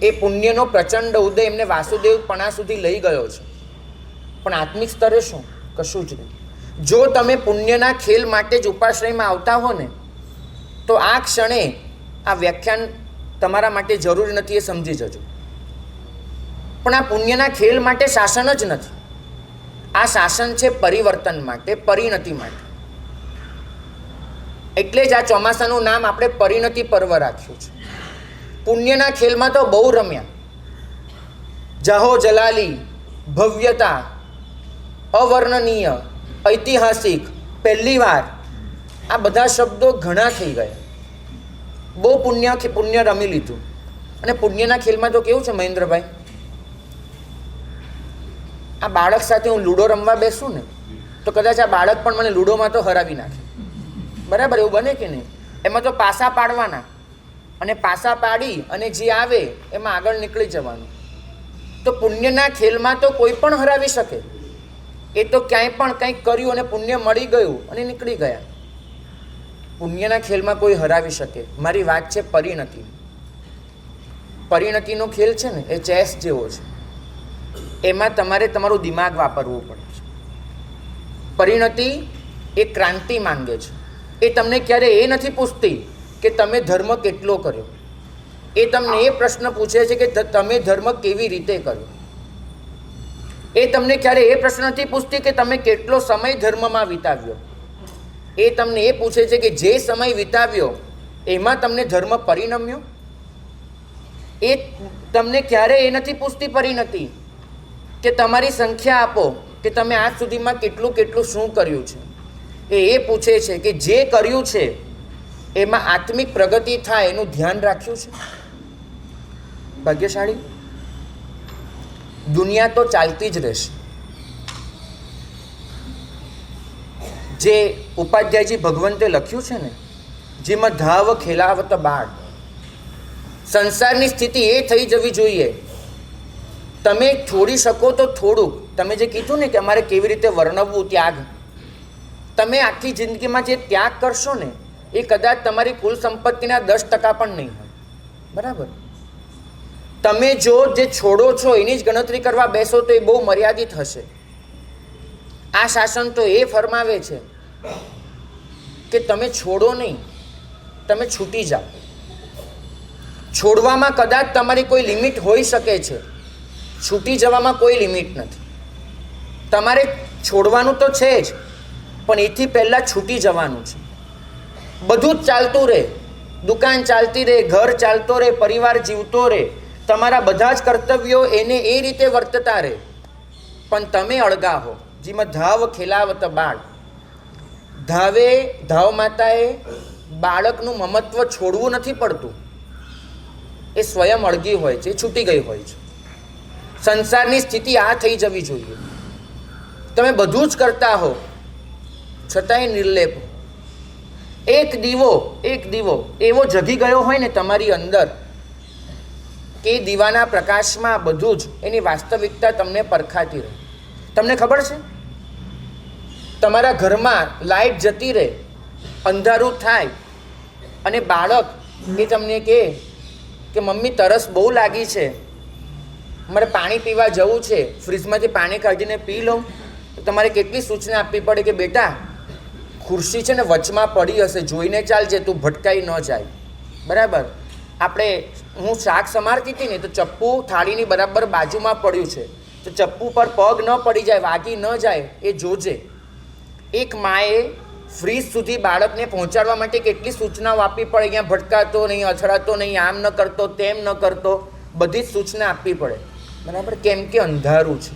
એ પુણ્યનો પ્રચંડ ઉદય એમને વાસુદેવપણા સુધી લઈ ગયો છે, પણ આત્મિક સ્તરે શું? કશું જ નહીં. જો તમે પુણ્યના ખેલ માટે જ ઉપાશ્રયમાં આવતા હો ને તો આ ક્ષણે આ વ્યાખ્યાન તમારા માટે જરૂરી નથી, એ સમજી જજો. પણ આ પુણ્યના ખેલ માટે શાસન જ નથી. આ શાસન છે પરિવર્તન માટે, પરિણતિ માટે. એટલે જ આ ચોમાસાનું નામ આપણે પરિણતિ પર્વ રાખ્યું છે. પુણ્યના ખેલમાં તો બહુ રમ્યા. જાહો જલાલી, ભવ્યતા, અવર્ણનીય, ઐતિહાસિક, પહેલી વાર, આ બધા શબ્દો ઘણા થઈ ગયા. બહુ પુણ્ય રમી લીધું. અને પુણ્યના ખેલમાં તો કેવું છે મહેન્દ્રભાઈ, આ બાળક સાથે હું લૂડો રમવા બેસું ને તો કદાચ આ બાળક પણ મને લૂડોમાં તો હરાવી નાખે. બરાબર? એવું બને કે નહીં? એમાં તો પાસા પાડવાના, અને પાસા પાડી અને જે આવે એમાં આગળ નીકળી જવાનું. તો પુણ્યના ખેલમાં તો કોઈ પણ હરાવી શકે. એ તો ક્યાંય પણ કંઈક કર્યું અને પુણ્ય મળી ગયું અને નીકળી ગયા. પુણ્યના ખેલમાં કોઈ હરાવી શકે. મારી વાત છે પરિણતિ. પરિણતિનો ખેલ છે ને એ ચેસ જેવો છે. એમાં તમારે તમારું દિમાગ વાપરવું પડે છે. પરિણતિ એ ક્રાંતિ માંગે છે. એ તમને ક્યારે એ નથી પૂછતી કે તમે ધર્મ કેટલો કર્યો. એ તમને એ પ્રશ્ન પૂછે છે કે તમે ધર્મ કેવી રીતે કર્યો. એ તમને ક્યારે એ પ્રશ્ન નથી પૂછતી કે તમે કેટલો સમય ધર્મમાં વિતાવ્યો. એ તમને એ પૂછે છે કે જે સમય વિતાવ્યો એમાં તમને ધર્મ પરિણમ્યો. એ તમને ક્યારે એ નથી પૂછતી પરિણતિ કે તમારી સંખ્યા આપો કે તમે આજ સુધીમાં કેટલું કેટલું શું કર્યું છે. એ પૂછે છે કે જે કર્યું છે એમાં આત્મિક પ્રગતિ થાય એનું ધ્યાન રાખ્યું છે. ભાગ્યશાળી. દુનિયા તો ચાલતી જ રહેશે. જે ઉપાધ્યાયજી ભગવંતે લખ્યું છે ને, જેમાં ધાવ ખેલાવત બાળ, સંસારની સ્થિતિ એ થઈ જવી જોઈએ તમે છોડી શકો તો થોડુંક. તમે જે કીધું ને કે અમારે કેવી રીતે વર્ણવવું ત્યાગ, તમે આખી જિંદગીમાં જે ત્યાગ કરશો ને એ કદાચ તમારી કુલ સંપત્તિના 10% પણ નહીં હોય. બરાબર? તમે જો જે છોડો છો એની જ ગણતરી કરવા બેસો તો એ બહુ મર્યાદિત હશે. આ શાસન તો એ ફરમાવે છે કે તમે છોડો નહીં, તમે છૂટી જાઓ. છોડવામાં કદાચ તમારી કોઈ લિમિટ હોઈ શકે છે, છૂટી જવામાં કોઈ લિમિટ નથી. તમારે છોડવાનું તો છે જ, પણ એથી પહેલાં છૂટી જવાનું છે. બધું જ ચાલતું રહે, દુકાન ચાલતી રહે, ઘર ચાલતો રહે, પરિવાર જીવતો રહે, તમારા બધા જ કર્તવ્યો એને એ રીતે વર્તતા રહે, પણ તમે અળગા હો. જેમાં ધાવ ખેલાવત બાળ, ધાવ માતાએ બાળકનું મમત્વ છોડવું નથી પડતું. એ સ્વયં અળગી હોય છે, છૂટી ગઈ હોય છે. સંસારની સ્થિતિ આ થઈ જવી જોઈએ. તમે બધું જ કરતા હો છતાંય નિર્લેપ. એક દીવો એવો જગી ગયો હોય ને તમારી અંદર કે દીવાના પ્રકાશમાં બધું જ એની વાસ્તવિકતા તમને પરખાતી રહે. તમને ખબર છે, તમારા ઘરમાં લાઇટ જતી રહે, અંધારું થાય અને બાળક એ તમને કહે કે મમ્મી તરસ બહુ લાગી છે, મારે પાણી પીવા જવું છે, ફ્રીજમાંથી પાણી કાઢીને પી લઉં. તો તમારે કેટલી સૂચના આપવી પડે કે બેટા ખુરશી છે ને વચમાં પડી હશે, જોઈને ચાલજે, તું ભટકાઈ ન જાય. બરાબર? હું શાક સમારતી હતી ને તો ચપ્પુ થાળીની બરાબર બાજુમાં પડ્યું છે, તો ચપ્પુ પર પગ ન પડી જાય, વાગી ન જાય એ જોજે. એક માએ ફ્રીજ સુધી બાળકને પહોંચાડવા માટે કેટલી સૂચનાઓ આપવી પડે. અહીંયા ભટકાતો નહીં, અથડાતો નહીં, આમ ન કરતો, તેમ ન કરતો, બધી જ સૂચના આપવી પડે. બરાબર? કેમ કે અંધારું છે.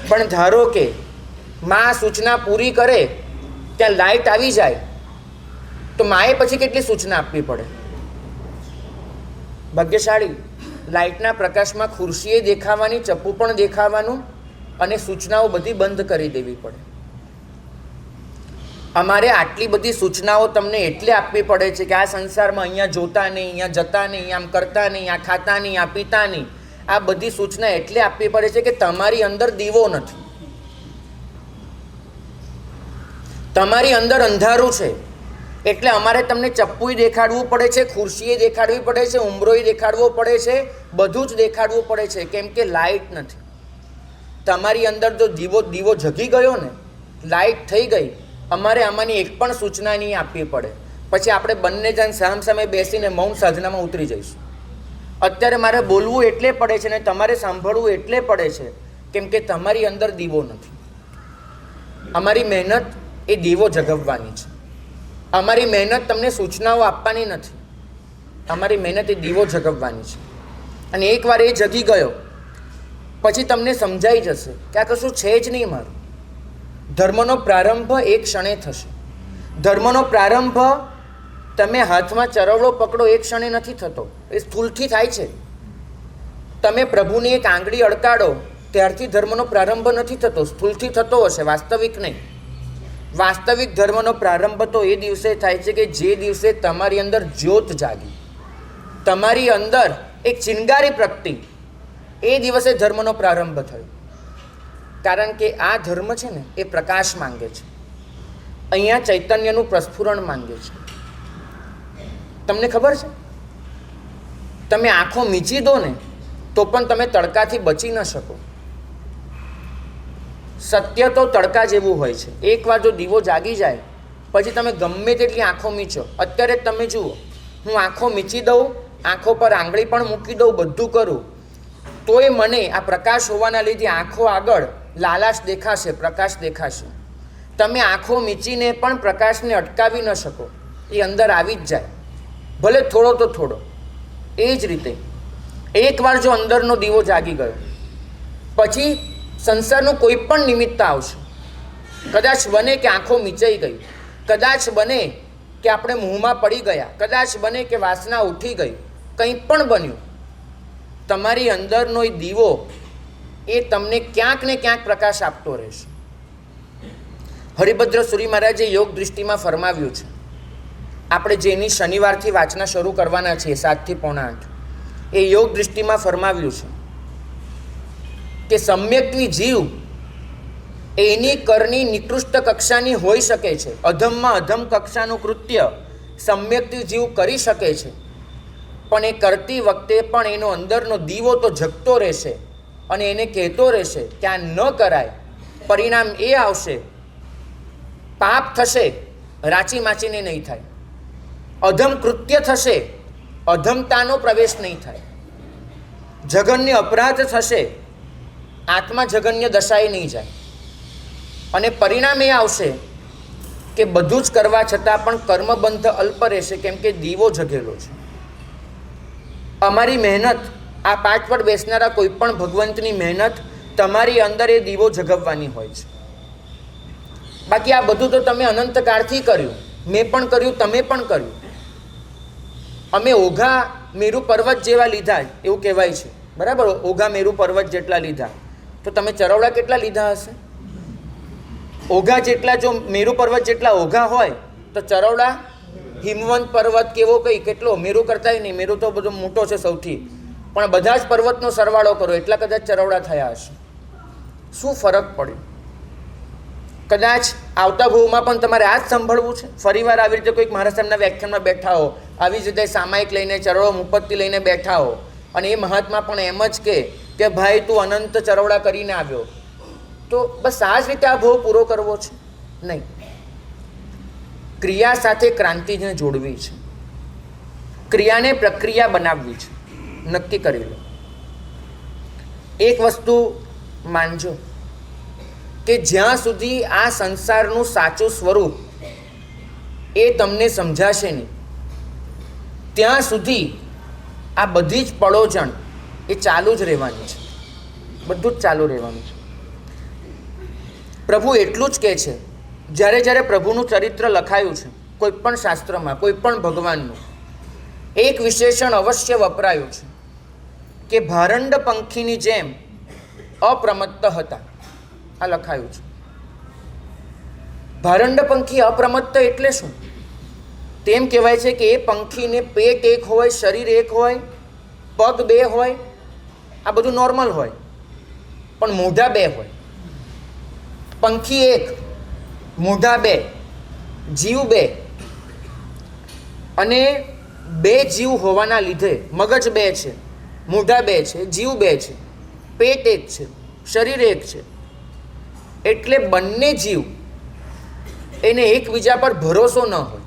પણ ધારો કે મા સૂચના પૂરી કરે, ત્યાં લાઇટ આવી જાય, તો માએ પછી કેટલી સૂચના આપવી પડે. ભાગ્યશાળી. લાઇટના પ્રકાશમાં ખુરશીએ દેખાવાની, ચપ્પુ પણ દેખાવાનું, અને સૂચનાઓ બધી બંધ કરી દેવી પડે. અમારે આટલી બધી સૂચનાઓ તમને એટલે આપવી પડે છે કે આ સંસારમાં અહીંયા જોતા નહીં, અહીંયા જતા નહીં, આમ કરતા નહીં, આ ખાતા નહીં, આ પીતા નહીં, આ બધી સૂચના એટલે આપવી પડે છે કે તમારી અંદર દીવો નથી, તમારી અંદર અંધારું છે. એટલે અમારે તમને ચપ્પુય દેખાડવું પડે છે, ખુરશીએ દેખાડવી પડે છે, ઉંબરોય દેખાડવો પડે છે, બધું જ દેખાડવું પડે છે. કેમ કે લાઇટ નથી તમારી અંદર. જો દીવો જગી ગયો ને, લાઇટ થઈ ગઈ, અમારે આમાંની એક પણ સૂચના નહીં આપવી પડે. પછી આપણે બંને જણ સામસામે બેસીને મૌન સાધનામાં ઉતરી જઈશું. અત્યારે મારે બોલવું એટલે પડે છે ને તમારે સાંભળવું એટલે પડે છે કેમ કે તમારી અંદર દીવો નથી. અમારી મહેનત એ દીવો જગવવાની છે. અમારી મહેનત તમને સૂચનાઓ આપવાની નથી. અમારી મહેનત એ દીવો જગવવાની છે. અને એકવાર એ જગી ગયો પછી તમને સમજાઈ જશે કે આ કશું છે જ નહીં મારું. ધર્મનો પ્રારંભ એક ક્ષણે થશે. ધર્મનો પ્રારંભ તમે હાથમાં ચરવડો પકડો એક ક્ષણે નથી થતો, એ સ્થૂલથી થાય છે. તમે પ્રભુની એક આંગળી અડકાડો ત્યારથી ધર્મનો પ્રારંભ નથી થતો, સ્થૂલથી થતો હશે, વાસ્તવિક નહીં. વાસ્તવિક ધર્મનો પ્રારંભ તો એ દિવસે થાય છે કે જે દિવસે તમારી અંદર જ્યોત જાગી, તમારી અંદર એક ચિનગારી પ્રગટી, એ દિવસે ધર્મનો પ્રારંભ થયો. કારણ કે આ ધર્મ છે ને એ પ્રકાશ માંગે છે. અહીંયા ચૈતન્યનું પ્રસ્ફુરણ માંગે છે. તમને ખબર છે, તમે આંખો મીચી દો ને તો પણ તમે તડકાથી બચી ન શકો. સત્ય તો તડકા જેવું હોય છે. એકવાર જો દીવો જાગી જાય પછી તમે ગમે તેટલી આંખો મીચો. અત્યારે તમે જુઓ, હું આંખો મીચી દઉં, આંખો પર આંગળી પણ મૂકી દઉં, બધું કરું, તોય મને આ પ્રકાશ હોવાના લીધે આંખો આગળ લાલાશ દેખાશે, પ્રકાશ દેખાશે. તમે આંખો મીચીને પણ પ્રકાશને અટકાવી ન શકો, એ અંદર આવી જ જાય, ભલે થોડો તો થોડો. એ જ રીતે એકવાર જો અંદરનો દીવો જાગી ગયો પછી સંસારનું કોઈ પણ નિમિત્ત આવશે. કદાચ બને કે આંખો મીચાઈ ગઈ, કદાચ બને કે આપણે મોહમાં પડી ગયા, કદાચ બને કે વાસના ઉઠી ગઈ, કંઈ પણ બન્યું, તમારી અંદરનો એ દીવો એ તમને ક્યાંક ને ક્યાંક પ્રકાશ આપતો રહેશે. હરિભદ્ર સુરી મહારાજે યોગ દૃષ્ટિમાં ફરમાવ્યું છે. આપણે જેની શનિવારથી વાંચના શરૂ કરવાના છીએ 7 થી 7:45, એ યોગ દૃષ્ટિમાં ફરમાવ્યું છે કે સમ્યક્ત્વી જીવ એની કરની નિકૃષ્ટ કક્ષાની હોઈ શકે છે. અધમમાં અધમ કક્ષાનું કૃત્ય સમ્યક્ત્વી જીવ કરી શકે છે, પણ એ કરતી વખતે પણ એનો અંદરનો દીવો તો જગતો રહેશે અને એને કહેતો રહેશે કે આ ન કરાય. પરિણામ એ આવશે, પાપ થશે, રાચી માચીને નહીં થાય. અધમ કૃત્ય થશે, અધમતાનો પ્રવેશ નહીં થાય. જઘન્ય અપરાધ થશે, આત્મા જઘન્ય દશાએ નહીં જાય. અને પરિણામ એ આવશે કે બધું જ કરવા છતાં પણ કર્મબંધ અલ્પ રહેશે, કેમ કે દીવો જગેલો છે. અમારી મહેનત, આ પાઠ પર બેસનારા કોઈ પણ ભગવંતની મહેનત તમારી અંદર એ દીવો જગવવાની હોય છે. બાકી આ બધું તો તમે અનંતકાળથી કર્યું, મેં પણ કર્યું, તમે પણ કર્યું. અમે ઓઘા મેરુ પર્વત જેવા લીધા એવું કહેવાય છે, બરાબર? ઓઘા મેરુ પર્વત જેટલા લીધા, તો તમે ચરવડા કેટલા લીધા હશે? ઓઘા જેટલા, જો મેરુ પર્વત જેટલા ઓઘા હોય તો ચરવડા હિમવંત પર્વત કેવો કઈ કેટલો, મેરુ કરતાય નહીં, મેરુ તો બધો મોટો છે સૌથી, પણ બધા જ પર્વતનો સરવાળો કરો એટલા કદાચ ચરવડા થયા હશે. શું ફરક પડ્યો? કદાચ આવતા ભવમાં પણ તમારે આ જ સાંભળવું છે. ફરીવાર આવી રીતે કોઈક મહારાજ સાહેબના વ્યાખ્યાનમાં બેઠા હો, આવી જ રીતે સામાયિક લઈને ચરવડો મુપત્તિ લઈને બેઠા હો, અને એ મહાત્મા પણ એમ જ કે ભાઈ તું અનંત ચરવડા કરીને આવ્યો, તો બસ આ જ રીતે આ ભવ પૂરો કરવો છે? નહીં. ક્રિયા સાથે ક્રાંતિને જોડવી છે, ક્રિયાને પ્રક્રિયા બનાવવી છે. નક્કી કરી લો. એક વસ્તુ માનજો કે જ્યાં સુધી આ સંસારનું સાચું સ્વરૂપ એ તમને સમજાશે નહીં, ત્યાં સુધી આ બધી જ પડોજણ એ ચાલુ જ રહેવાની છે. બધું જ ચાલુ રહેવાનું છે. પ્રભુ એટલું જ કહે છે, જ્યારે જ્યારે પ્રભુનું ચરિત્ર લખાયું છે કોઈ પણ શાસ્ત્રમાં, કોઈ પણ ભગવાનનું, એક વિશેષણ અવશ્ય વપરાયું છે કે ભારંડ પંખીની જેમ અપ્રમત્ત હતા. આ લખાયું છે. ભારંડ પંખી અપ્રમત્ત એટલે શું? તેમ કહેવાય છે કે એ પંખીને પેટ એક હોય, શરીર એક હોય, પગ બે હોય, આ બધું નોર્મલ હોય, પણ મોઢા બે હોય. પંખી એક, મોઢા બે, જીવ બે, અને બે જીવ હોવાના લીધે મગજ બે છે, મોઢા બે છે, જીવ બે છે, પેટ એક છે, શરીર એક છે, એટલે બંને જીવ એને એકબીજા પર ભરોસો ન હોય.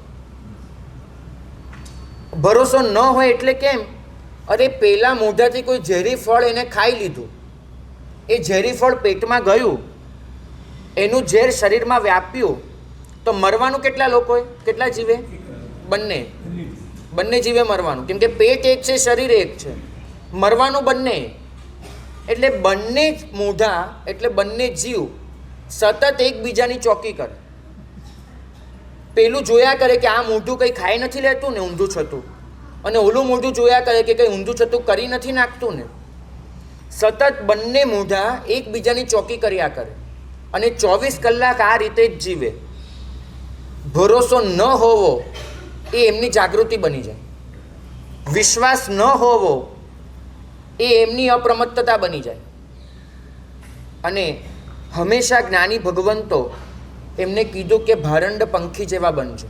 ભરોસો ન હોય એટલે કેમ? અરે પેલા મોઢાથી કોઈ ઝેરી ફળ એને ખાઈ લીધું, એ ઝેરી ફળ પેટમાં ગયું, એનું ઝેર શરીરમાં વ્યાપ્યું, તો મરવાનું કેટલા લોકોએ, કેટલા જીવે? બંને જીવે મરવાનું, કેમ કે પેટ એક છે, શરીર એક છે, મરવાનું બંને. એટલે બંને મોઢા એટલે બંને જીવ સતત એકબીજાની ચોકી કરે. પેલું જોયા કરે કે આ મોઢું કંઈ ખાઈ નથી લેતું ને ઊંધું છતું, અને ઓલું મોઢું જોયા કરે કે કંઈ ઊંધું છતું કરી નથી નાખતું ને. સતત બંને મોઢા એકબીજાની ચોકી કર્યા કરે, અને 24 કલાક આ રીતે જ જીવે. ભરોસો ન હોવો એ એમની જાગૃતિ બની જાય, વિશ્વાસ ન હોવો એ એમની અપ્રમત્તતા બની જાય. અને હંમેશા જ્ઞાની ભગવંતો એમને કીધું કે ભારંડ પંખી જેવા બનજો,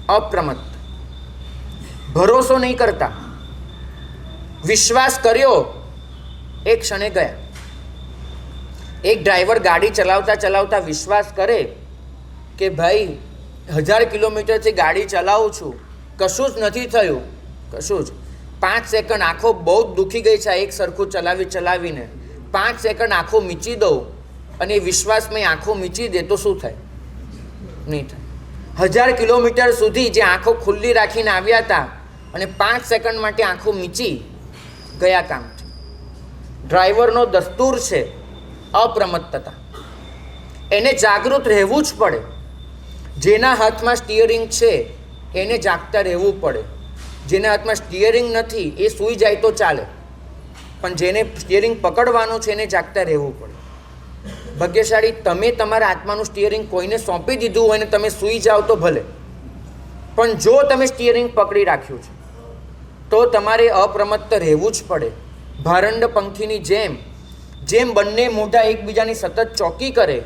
અપ્રમત્ત, ભરોસો નહીં કરતા. વિશ્વાસ કર્યો, એક ક્ષણે ગયા. એક ડ્રાઈવર ગાડી ચલાવતા ચલાવતા વિશ્વાસ કરે કે ભાઈ 1000 કિલોમીટરથી ગાડી ચલાવું છું, કશું જ નથી થયું, કશું જ. 5 સેકન્ડ આંખો બહુ જ દુખી ગઈ છે એક સરખું ચલાવીને. 5 સેકન્ડ આંખો મીચી દઉં અને વિશ્વાસમાં આંખો મીચી દે તો શું થાય? નહીં થાય. 1000 કિલોમીટર સુધી જે આંખો ખુલ્લી રાખીને આવ્યા હતા અને 5 સેકન્ડ માટે આંખો મીચી ગયા કામથી. ડ્રાઈવરનો દસ્તુર છે અપ્રમત્તતા. એને જાગૃત રહેવું જ પડે. જેના હાથમાં સ્ટિયરિંગ છે એને જાગતા રહેવું પડે. જેના હાથમાં સ્ટિયરિંગ નથી એ સૂઈ જાય તો ચાલે, પણ જેને સ્ટિયરિંગ પકડવાનું છે એને જાગતા રહેવું પડે. ભાગ્યશાળી તમે તમારા આત્માનું સ્ટિયરિંગ કોઈને સોંપી દીધું હોય ને તમે સૂઈ જાઓ તો ભલે, પણ જો તમે સ્ટિયરિંગ પકડી રાખ્યું છે તો તમારે અપ્રમત્ત રહેવું જ પડે. ભારંડ પંખીની જેમ બંને મોઢા એકબીજાની સતત ચોકી કરે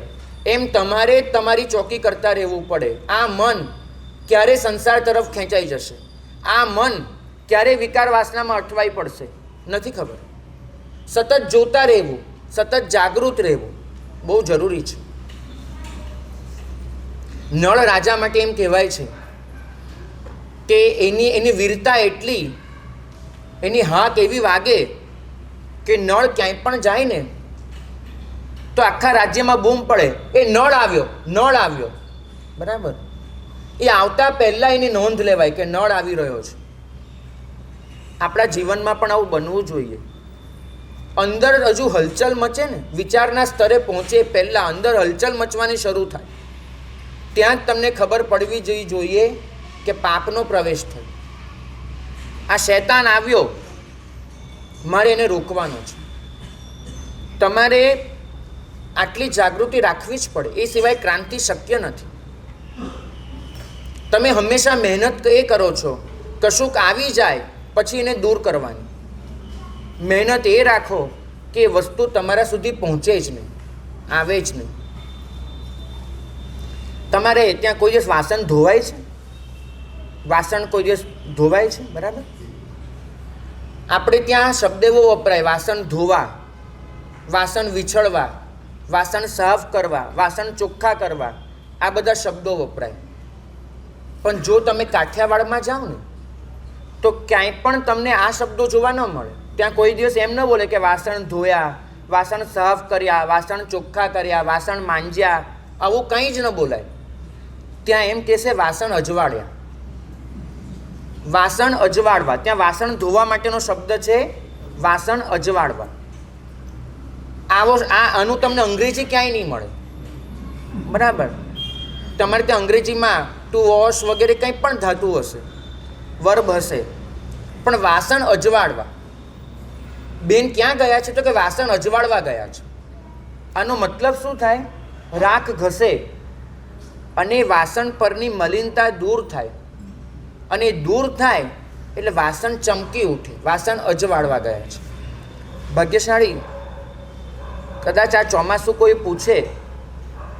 એમ તમારે તમારી ચોકી કરતા રહેવું પડે. આ મન ક્યારે સંસાર તરફ ખેંચાઈ જશે, આ મન ક્યારે વિકાર વાસનામાં અટવાઈ પડશે નથી ખબર. સતત જોતા રહેવું, સતત જાગૃત રહેવું બહુ જરૂરી છે. નળ રાજા માટે એમ કહેવાય છે કે એની વીરતા એટલી, એની હાથ એવી વાગે કે નળ ક્યાંય પણ જાય ને તો આખા રાજ્યમાં બૂમ પડે, એ નળ આવ્યો. બરાબર? એ આવતા પહેલાં એની નોંધ લેવાય કે નળ આવી રહ્યો છે. આપણા જીવનમાં પણ આવું બનવું જોઈએ. અંદર હજુ હલચલ મચે ને, વિચારના સ્તરે પહોંચે પહેલાં અંદર હલચલ મચવાની શરૂ થાય, ત્યાં જ તમને ખબર પડવી જોઈએ કે પાપનો પ્રવેશ થયો. આ શૈતાન આવ્યો, મારે એને રોકવાનો છે. તમારે આટલી જાગૃતિ રાખવી જ પડે, એ સિવાય ક્રાંતિ શક્ય નથી. તમે હંમેશા મહેનત એ કરો છો, કશુંક આવી જાય પછી એને દૂર કરવાની. મહેનત એ રાખો કે એ વસ્તુ તમારા સુધી પહોંચે જ નહીં, આવે જ નહીં. તમારે ત્યાં કોઈ દિવસ વાસણ ધોવાય છે? વાસણ કોઈ દિવસ ધોવાય છે? બરાબર? આપણે ત્યાં શબ્દ એવો વપરાય, વાસણ ધોવા, વાસણ વિછળવા, વાસણ સાફ કરવા, વાસણ ચોખ્ખા કરવા, આ બધા શબ્દો વપરાય. પણ જો તમે કાઠિયાવાડમાં જાઓ ને તો ક્યાંય પણ તમને આ શબ્દો જોવા ન મળે. ત્યાં કોઈ દિવસ એમ ન બોલે કે વાસણ ધોયા, વાસણ સાફ કર્યા, વાસણ ચોખ્ખા કર્યા, વાસણ માંજ્યા, આવું કંઈ જ ન બોલાય. ત્યાં એમ કહેશે વાસણ અજવાળ્યા, વાસણ અજવાળવા. ત્યાં વાસણ ધોવા માટેનો શબ્દ છે વાસણ અજવાળવા. આનું તમને અંગ્રેજી ક્યાંય નહીં મળે. બરાબર? તમારે ત્યાં અંગ્રેજીમાં ટુ વોશ વગેરે કંઈ પણ ધાતુ હશે, વર્બ હશે, પણ વાસણ અજવાળવા. બેન ક્યાં ગયા છે? તો કે વાસણ અજવાળવા ગયા છે. આનો મતલબ શું થાય? રાખ ઘસે અને વાસણ પરની મલિનતા દૂર થાય, અને દૂર થાય એટલે વાસણ ચમકી ઉઠે. વાસણ અજવાળવા ગયા છે. ભાગ્યશાળી, કદાચ આ ચોમાસું કોઈ પૂછે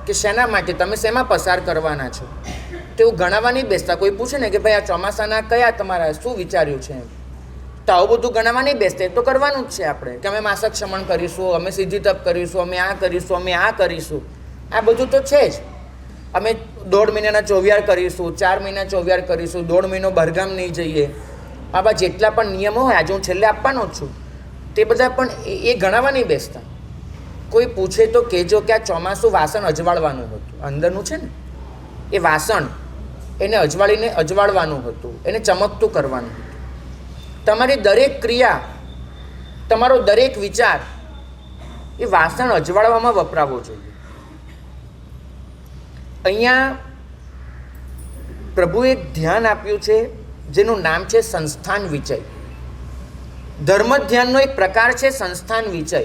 કે શેના માટે, તમે શેમાં પસાર કરવાના છો, તો એવું ગણાવવા નહીં બેસતા. કોઈ પૂછે ને કે ભાઈ આ ચોમાસાના કયા તમારા શું વિચાર્યું છે, તો આવું બધું ગણાવવા નહીં બેસતા. એ તો કરવાનું જ છે આપણે, કે અમે માસક શમન કરીશું, અમે સિદ્ધિ તપ કરીશું, અમે આ કરીશું, અમે આ કરીશું. આ બધું તો છે જ. અમે 1.5 મહિનાના ચોવિયાર કરીશું, 4 મહિના ચોવિયાર કરીશું, 1.5 મહિનો બહારગામ નહીં જઈએ. આવા જેટલા પણ નિયમો હોય, આજે હું છેલ્લે આપવાનો જ છું, તે બધા પણ એ ગણાવવા નહીં બેસતા. કોઈ પૂછે તો કહેજો કે આ ચોમાસું વાસણ અજવાળવાનું હતું, અંદરનું છે ને એ વાસણ, એને અજવાળવાનું હતું, એને ચમકતું કરવાનું હતું. તમારી દરેક ક્રિયા, તમારો દરેક વિચાર એ વાસણ અજવાળવામાં વપરાવો જોઈએ. અહીંયા પ્રભુએ એક ધ્યાન આપ્યું છે જેનું નામ છે સંસ્થાન વિચય. ધર્મ ધ્યાનનો એક પ્રકાર છે સંસ્થાન વિચય.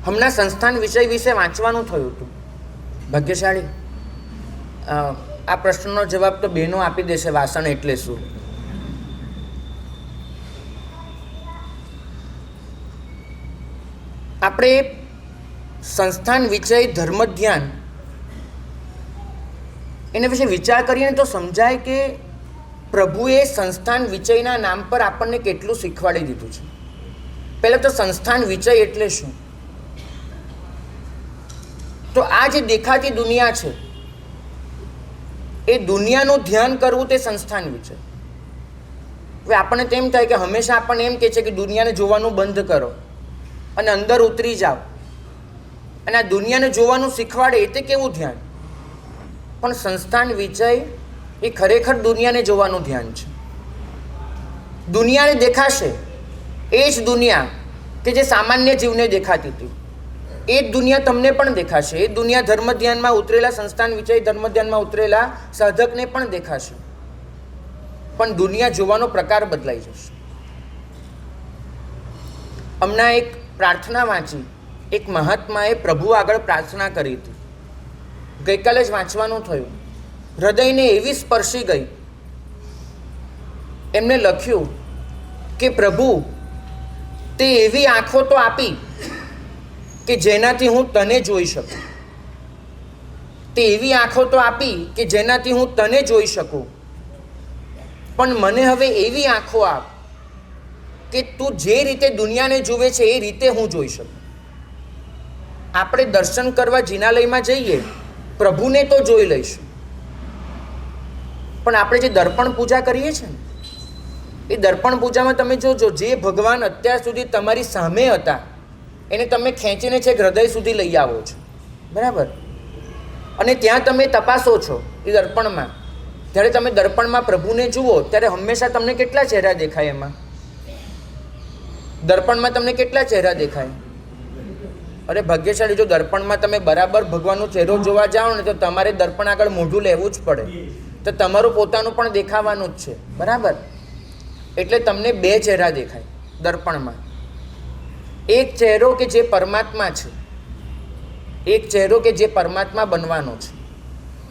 હમણાં સંસ્થાન વિષય વિશે વાંચવાનું થયું હતું. ભાગ્યશાળી, આ પ્રશ્નનો જવાબ તો બહેનો આપી દેશે, વાસણ એટલે શું. આપણે સંસ્થાન વિચય ધર્મ ધ્યાન એના વિશે વિચાર કરીએ તો સમજાય કે પ્રભુએ સંસ્થાન વિચયના નામ પર આપણને કેટલું શીખવાડી દીધું છે. પહેલાં તો સંસ્થાન વિચય એટલે શું? તો આ જે દેખાતી દુનિયા છે એ દુનિયાનું ધ્યાન કરવું તે સંસ્થાન વિચય. હવે આપણને તેમ થાય કે હંમેશા આપણને એમ કહે છે કે દુનિયાને જોવાનું બંધ કરો અને અંદર ઉતરી જાઓ, અને આ દુનિયાને જોવાનું શીખવાડે એ તે કેવું ધ્યાન? પણ સંસ્થાન વિચય એ ખરેખર દુનિયાને જોવાનું ધ્યાન છે. દુનિયાને દેખાશે એ જ દુનિયા કે જે સામાન્ય જીવને દેખાતી હતી, એ જ દુનિયા તમને પણ દેખાશે. એ દુનિયા ધર્મ ધ્યાનમાં ઉતરેલા, સંસ્થાન વિચય ધર્મ ધ્યાનમાં ઉતરેલા સાધકને પણ દેખાશે. પણ દુનિયા જોવાનો પ્રકાર બદલાઈ જશે. હમણાં એક પ્રાર્થના વાંચી, એક મહાત્માએ પ્રભુ આગળ પ્રાર્થના કરી હતી. ગઈકાલે જ વાંચવાનું થયું. હૃદયને એવી સ્પર્શી ગઈ. એમને લખ્યું કે પ્રભુ, તે એવી આંખો તો આપી કે જેનાથી હું તને જોઈ શકું. તે એવી આંખો તો આપી કે જેનાથી હું તને જોઈ શકું, પણ મને હવે એવી આંખો આપ કે તું જે રીતે દુનિયાને જુએ છે એ રીતે હું જોઈ શકું. આપણે દર્શન કરવા જિનાલયમાં જઈએ, પ્રભુને તો જોઈ લઈશું, પણ આપણે જે દર્પણ પૂજા કરીએ છીએ ને, એ દર્પણ પૂજામાં તમે જોજો, જે ભગવાન અત્યાર સુધી તમારી સામે હતા એને તમે ખેંચીને છેક હૃદય સુધી લઈ આવો છો, બરાબર? અને ત્યાં તમે તપાસો છો એ દર્પણમાં. જ્યારે તમે દર્પણમાં પ્રભુને જુઓ ત્યારે હંમેશા તમને કેટલા ચહેરા દેખાય? એમાં દર્પણમાં તમને કેટલા ચહેરા દેખાય? અરે ભાગ્યશાળી, જો દર્પણમાં તમે બરાબર ભગવાનનો ચહેરો જોવા જાઓ ને તો તમારે દર્પણ આગળ મોઢું લેવું જ પડે. તો તમારું પોતાનું પણ દેખાવાનું જ છે, બરાબર? એટલે તમને 2 ચહેરા દેખાય દર્પણમાં. એક ચહેરો કે જે પરમાત્મા છે, એક ચહેરો કે જે પરમાત્મા બનવાનો છે,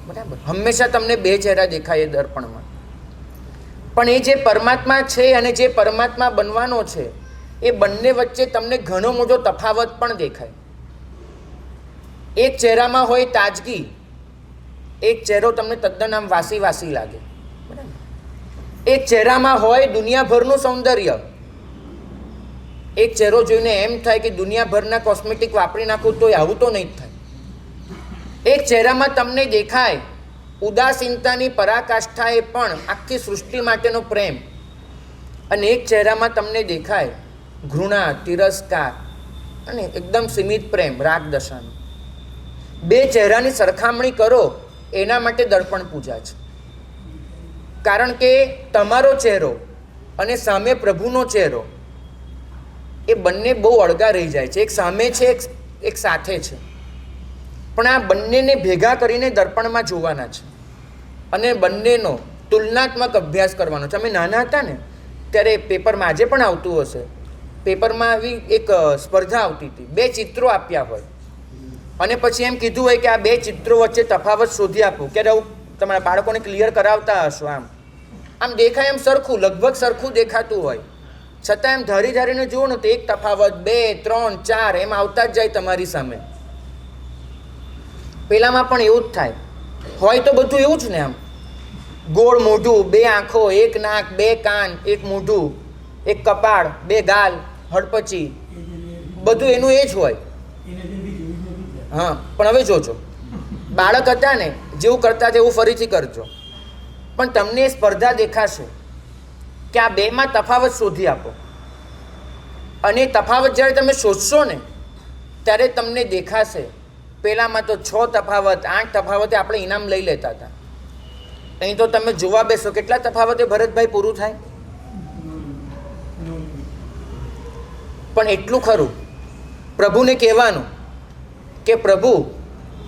બરાબર? હંમેશા તમને 2 ચહેરા દેખાય એ દર્પણમાં. પણ એ જે પરમાત્મા છે અને જે પરમાત્મા બનવાનો છે, એ બંને વચ્ચે તમને ઘણો મોટો તફાવત પણ દેખાય. એક ચહેરામાં હોય તાજગી, એક ચહેરો તમને તદ્દન આમ વાસી વાસી લાગે, બરાબર? એક ચહેરામાં હોય દુનિયાભરનું સૌંદર્ય. એક ચહેરો જોઈને એમ થાય કે દુનિયાભરના કોસ્મેટિક વાપરી નાખું તોય આવું તો નહીં જ થાય. એક ચહેરામાં તમને દેખાય ઉદાસીનતાની પરાકાષ્ઠાએ પણ આખી સૃષ્ટિ માટેનો પ્રેમ, અને એક ચહેરામાં તમને દેખાય ઘૃણા, તિરસ્કાર અને એકદમ સીમિત પ્રેમ, રાગ દશાનો. 2 ચહેરાની સરખામણી કરો એના માટે દર્પણ પૂજા છે. કારણ કે તમારો ચહેરો અને સામે પ્રભુનો ચહેરો એ બંને બહુ અળગા રહી જાય છે. એક સામે છે, એક સાથે છે, પણ આ બંનેને ભેગા કરીને દર્પણમાં જોવાના છે અને બંનેનો તુલનાત્મક અભ્યાસ કરવાનો છે. અમે નાના હતા ને ત્યારે પેપરમાં, આજે પણ આવતું હશે, પેપરમાં આવી એક સ્પર્ધા આવતી હતી. 2 ચિત્રો આપ્યા હોય અને પછી એમ કીધું હોય કે આ 2 ચિત્રો વચ્ચે તફાવત શોધી આપો. ક્યારે આવું તમારા બાળકોને ક્લિયર કરાવતા હશો? આમ દેખાય એમ સરખું, લગભગ સરખું દેખાતું હોય, છતાં એમ ધારી ધારીને જુઓ ને તો એક તફાવત, 2, 3, 4 એમ આવતા જ જાય તમારી સામે. પેલામાં પણ એવું જ થાય. હોય તો બધું એવું જ ને, આમ ગોળ મોઢું, 2 આંખો, 1 નાક, 2 કાન, 1 મોઢું, 1 કપાળ, 2 ગાલ, હડપચી, બધું એનું એ જ હોય. હા, પણ હવે જોજો, બાળક હતા ને જેવું કરતા તેવું ફરીથી કરજો, પણ તમને એ સ્પર્ધા દેખાશે કે આ બેમાં તફાવત શોધી આપો. અને તફાવત જ્યારે તમે શોધશો ને ત્યારે તમને દેખાશે પેલામાં તો 6 તફાવત, 8 તફાવતે આપણે ઇનામ લઈ લેતા હતા. અહીં તો તમે જોવા બેસો કેટલા તફાવતે ભરતભાઈ પૂરું થાય? પણ એટલું ખરું પ્રભુને કહેવાનું કે પ્રભુ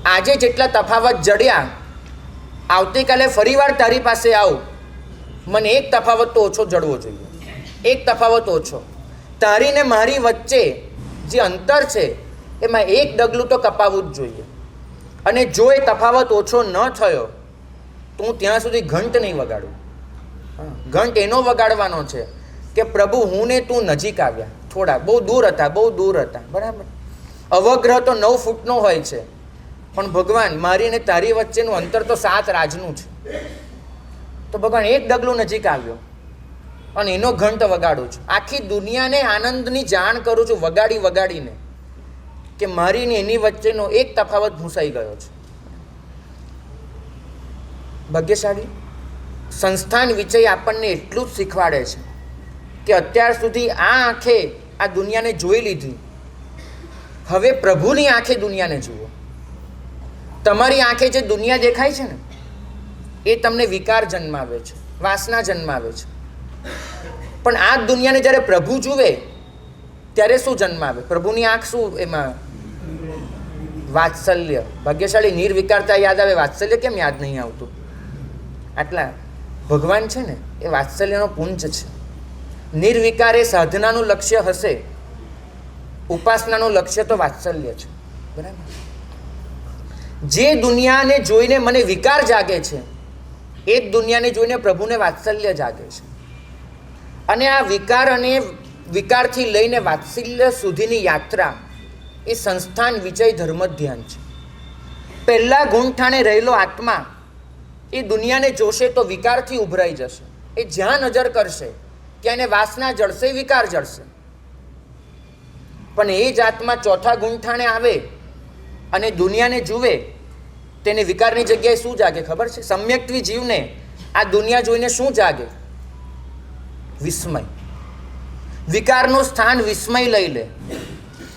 આજે જેટલા તફાવત જડ્યા, આવતીકાલે ફરીવાર તારી પાસે આવું, મને એક તફાવત તો ઓછો જડવો જોઈએ, એક તફાવત ઓછો. તારી ને મારી વચ્ચે જે અંતર છે એમાં એક ડગલું તો કપાવવું જ જોઈએ. અને જો એ તફાવત ઓછો ન થયો તો હું ત્યાં સુધી ઘંટ નહીં વગાડું. ઘંટ એનો વગાડવાનો છે કે પ્રભુ હું ને તું નજીક આવ્યા, થોડા બહુ દૂર હતા, બહુ દૂર હતા, બરાબર. અવગ્રહ તો 9 ફૂટનો હોય છે, પણ ભગવાન મારી ને તારી વચ્ચેનું અંતર તો 7 રાજનું છે. તો ભગવાન એક ડગલું નજીક આવ્યો અને એનો ઘંટ વગાડું છું. આખી દુનિયાને આનંદની જાણ કરું છું વગાડી વગાડીને કે મારી ને એની વચ્ચેનો એક તફાવત ભૂંસાઈ ગયો છે. ભાગ્યશાળી સંસ્થાન વિષય આપણને એટલું જ શીખવાડે છે કે અત્યાર સુધી આ આંખે આ દુનિયાને જોઈ લીધી, હવે પ્રભુની આંખે દુનિયાને જુઓ. તમારી આંખે જે દુનિયા દેખાય છે ને એ તમને વિકાર જન્માવે છે, વાસના જન્માવે છે. પણ આ દુનિયાને જ્યારે પ્રભુ જુએ ત્યારે શું જન્માવે? પ્રભુની આંખ શું એમાં? વાત્સલ્ય. ભાગ્યશાળી નિર્વિકારતા યાદ આવે, વાત્સલ્ય કેમ યાદ નહીં આવતું? આટલા ભગવાન છે ને એ વાત્સલ્યનો પુંજ છે. નિર્વિકાર એ સાધનાનું લક્ષ્ય હશે, ઉપાસનાનું લક્ષ્ય તો વાત્સલ્ય છે, બરાબર. જે દુનિયાને જોઈને મને વિકાર જાગે છે એ જ દુનિયાને જોઈને પ્રભુને વાત્સલ્ય જાગે છે. અને આ વિકાર અને વિકારથી લઈને વાત્સલ્ય સુધીની યાત્રા એ સંસ્થાન વિજય ધર્મ ધ્યાન છે. પહેલા ગુણઠાણે રહેલો આત્મા એ દુનિયાને જોશે તો વિકારથી ઉભરાઈ જશે. એ જ્યાં નજર કરશે ત્યાં એને વાસના જળશે, વિકાર જળશે. પણ એ જ આત્મા ચોથા ગુણઠાણે આવે અને દુનિયાને જુએ તેને વિકારની જગ્યાએ શું જાગે ખબર છે? સમ્યક્ત્વી જીવને આ દુનિયા જોઈને શું જાગે? વિસ્મય. વિકારનું સ્થાન વિસ્મય લઈ લે.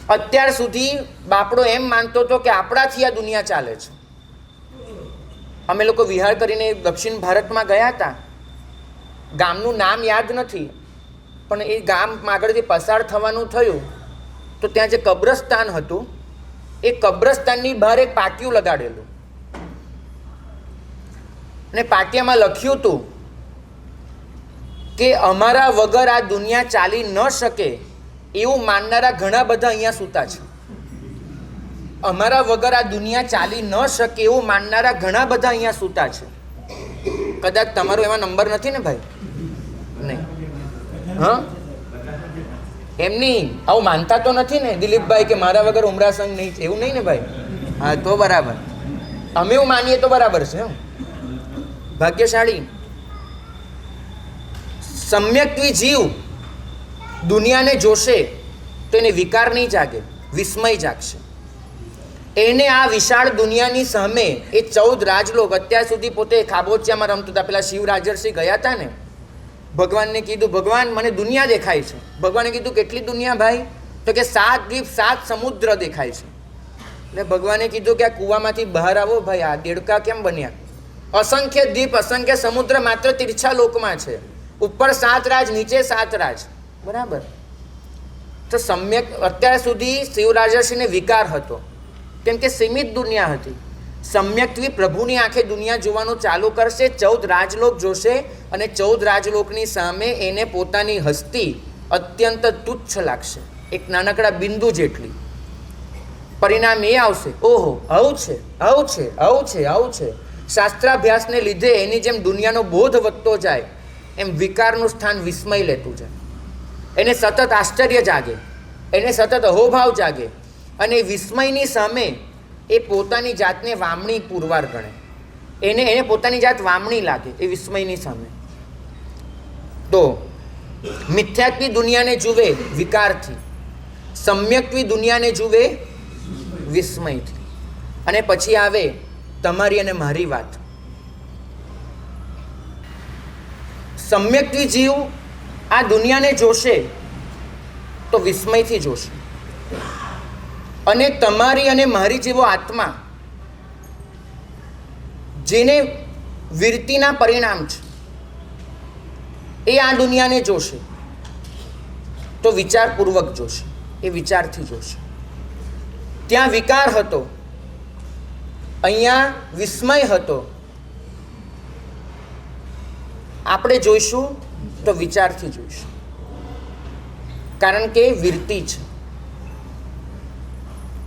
અત્યાર સુધી બાપડો એમ માનતો હતો કે આપણાથી આ દુનિયા ચાલે છે. અમે લોકો વિહાર કરીને દક્ષિણ ભારતમાં ગયા હતા, ગામનું નામ યાદ નથી, પણ એ ગામ આગળથી પસાર થવાનું થયું તો ત્યાં જે કબ્રસ્તાન હતું એ કબ્રસ્તાનની બહાર એક પાટિયું લગાડેલું અને પાટિયામાં લખ્યું હતું કે અમારા વગર આ દુનિયા ચાલી ન શકે એવું માનનારા ઘણા બધા અહીંયા સૂતા છે. અમારા વગર આ દુનિયા ચાલી ન શકે એવું માનનારા ઘણા બધા અહીંયા સૂતા છે. કદાચ તમારો એમાં નંબર નથી ને ભાઈ? નહીં. હા, એમની આવું માનતા તો નથી ને દિલીપભાઈ કે મારા વગર ઉમરા સંઘ નહીં, એવું નહીં ને ભાઈ? હા, તો બરાબર. અમે એવું માનીએ તો બરાબર છે. ભાગ્યશાળી સમ્યક્ત્વી જીવ દુનિયાને જોશે તો એને વિકાર નહીં જાગે, વિસ્મય જાગશે. એને આ વિશાળ દુનિયાની સામે એ 14 રાજલોક, અત્યાર સુધી પોતે ખાબોચિયામાં રમતા હતા, પેલા શિવ રાજર્ષિ ગયા હતા ને, ભગવાનને કીધું ભગવાન મને દુનિયા દેખાય છે. ભગવાને કીધું કેટલી દુનિયા ભાઈ? તો કે 7 દ્વીપ 7 સમુદ્ર દેખાય છે. એટલે ભગવાને કીધું કે આ કૂવામાંથી બહાર આવો ભાઈ, આ દેડકા કેમ બન્યા? અસંખ્ય દ્વીપ અસંખ્ય સમુદ્ર માત્ર તિરછા લોકમાં છે. ઉપર 7 રાજ, નીચે 7 રાજ, બરાબર. તો સમ્યક અત્યાર સુધી શિવ રાજર્ષિને વિકાર હતો કેમ કે સીમિત દુનિયા હતી. સમ્યક્ત્વી પ્રભુની આંખે દુનિયા જોવાનું ચાલુ કરશે, 14 રાજલોક જોશે અને 14 રાજલોકની સામે એને પોતાની હસ્તી અત્યંત તુચ્છ લાગશે, એક નાનકડા બિંદુ જેટલી. પરિણામ એ આવશે, ઓહો આવું છે, આવું છે, આવું છે, આવું છે. શાસ્ત્રાભ્યાસને લીધે એની જેમ દુનિયાનો બોધ વધતો જાય એમ વિકારનું સ્થાન વિસ્મય લેતું જાય. એને સતત આશ્ચર્ય જાગે, એને સતત અહોભાવ જાગે, અને વિસ્મયની સામે એ પોતાની જાતને વામણી પુરવાર ગણે. એને પોતાની જાત વામણી લાગે એ વિસ્મયની સામે. તો મિથ્યાત્વી દુનિયાને જુએ વિકારથી, સમ્યક્વી દુનિયાને જુએ વિસ્મયથી. અને પછી આવે તમારી અને મારી વાત. સમ્યક્વી જીવ આ દુનિયાને જોશે તો વિસ્મયથી જોશે, અને તમારી અને મારી જેવો આત્મા જેને વીરતીના પરિણામ છે એ આ દુનિયાને જોશે તો વિચારપૂર્વક જોશે, એ વિચારથી જોશે. ત્યાં વિકાર હતો, અહીંયા વિસ્મય હતો. આપણે જોઈશું તો વિચારથી જોઈશું, કારણ કે વીરતી છે.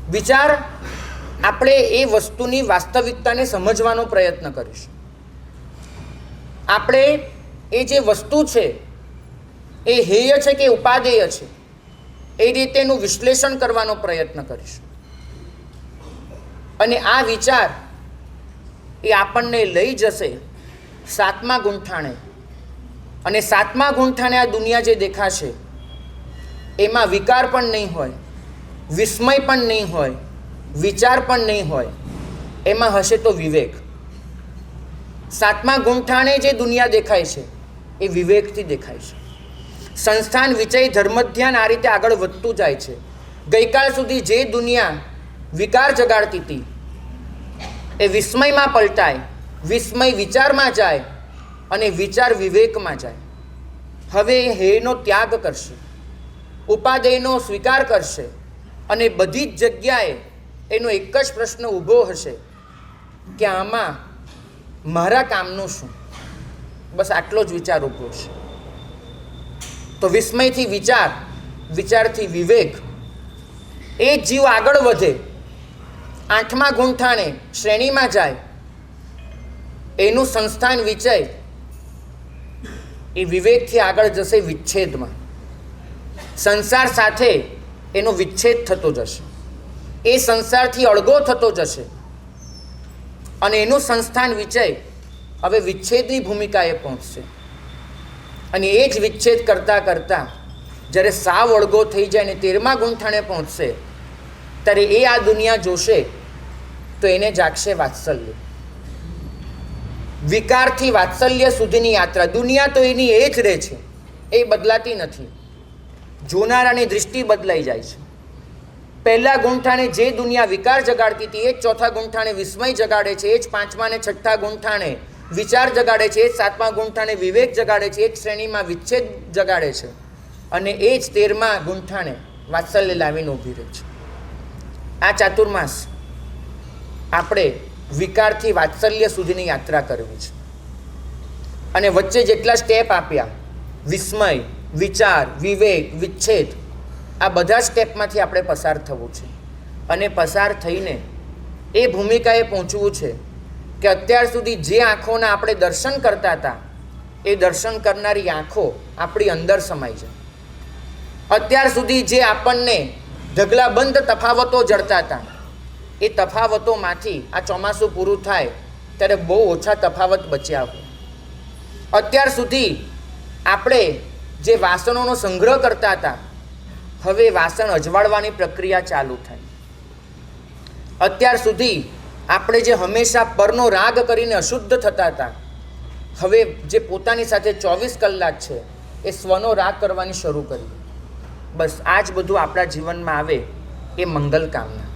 વિચાર આપણે એ વસ્તુની વાસ્તવિકતાને સમજવાનો પ્રયત્ન કરીશું. આપણે એ જે વસ્તુ છે એ હેય છે કે ઉપાદેય છે એ રીતે એનું વિશ્લેષણ કરવાનો પ્રયત્ન કરીશું. અને આ વિચાર એ આપણને લઈ જશે 7મા ગુંઠાણે. અને 7મા ગુંઠાણે આ દુનિયા જે દેખાશે એમાં વિકાર પણ નહીં હોય, વિસ્મય પણ નહીં હોય, વિચાર પણ નહીં હોય, એમાં હશે તો વિવેક. 7મા ગુંઠાણે જે દુનિયા દેખાય છે એ વિવેકથી દેખાય છે. સંસ્થાન વિચય ધર્મધ્યાન આ રીતે આગળ વધતું જાય છે. ગઈકાલ સુધી જે દુનિયા વિકાર જગાડતી હતી એ વિસ્મયમાં પલટાય, વિસ્મય વિચારમાં જાય, અને વિચાર વિવેકમાં જાય. હવે એ હેયનો ત્યાગ કરશે, ઉપાદેયનો સ્વીકાર કરશે, અને બધી જ જગ્યાએ એનો એક જ પ્રશ્ન ઊભો હશે કે આમાં મારા કામનું શું? બસ આટલો જ વિચાર ઊભો છે. તો વિસ્મયથી વિચાર, વિચારથી વિવેક, એ જીવ આગળ વધે, 8મા ગુંઠાણે શ્રેણીમાં જાય. એનું સંસ્થાન વિચય એ વિવેકથી આગળ જશે વિચ્છેદમાં. સંસાર સાથે એનો વિચ્છેદ થતો જશે, એ સંસારથી અળગો થતો જશે, અને એનું સંસ્થાન વિચય હવે વિચ્છેદની ભૂમિકાએ પહોંચશે. અને એ જ વિચ્છેદ કરતાં કરતાં જ્યારે સાવ અળગો થઈ જાય ને 13મા ગુંઠાણે પહોંચશે ત્યારે એ આ દુનિયા જોશે તો એને જાગશે વાત્સલ્ય. વિકારથી વાત્સલ્ય સુધીની યાત્રા. દુનિયા તો એની એ જ રહે છે, એ બદલાતી નથી. જોનારાની દૃષ્ટિ બદલાઈ જાય છે. પહેલા ગુંઠાણે જે દુનિયા વિકાર જગાડતી હતી એ જ 4થા ગુંઠાણે વિસ્મય જગાડે છે, એ જ 5મા ને 6થા ગુંઠાણે વિચાર જગાડે છે, એ જ 7મા ગુંઠાણે વિવેક જગાડે છે, એ જ શ્રેણીમાં વિચ્છેદ જગાડે છે, અને એ જ 13મા ગુંઠાણે વાત્સલ્ય લાવીને ઊભી રહે છે. આ ચાતુર્માસ આપણે વિકારથી વાત્સલ્ય સુધીની યાત્રા કરવી છે. અને વચ્ચે જેટલા સ્ટેપ આપ્યા, વિસ્મય, વિચાર, વિવેક, વિચ્છેદ, આ બધા સ્ટેપમાંથી આપણે પસાર થવું છે. અને પસાર થઈને એ ભૂમિકાએ પહોંચવું છે કે અત્યાર સુધી જે આંખોના આપણે દર્શન કરતા હતા એ દર્શન કરનારી આંખો આપણી અંદર સમાઈ જાય. અત્યાર સુધી જે આપણને ઢગલાબંધ તફાવતો જડતા હતા એ તફાવતોમાંથી આ ચોમાસું પૂરું થાય ત્યારે બહુ ઓછા તફાવત બચ્યા હોય. અત્યાર સુધી આપણે જે વાસણોનો સંગ્રહ કરતા હતા હવે વાસણ અજવાળવાની પ્રક્રિયા ચાલુ થાય. અત્યાર સુધી આપણે જે હંમેશા પરનો રાગ કરીને અશુદ્ધ થતા હતા હવે જે પોતાની સાથે 24 કલાક છે એ સ્વનો રાગ કરવાની શરૂ કરી. બસ આ જ બધું આપણા જીવનમાં આવે એ મંગલ કામના.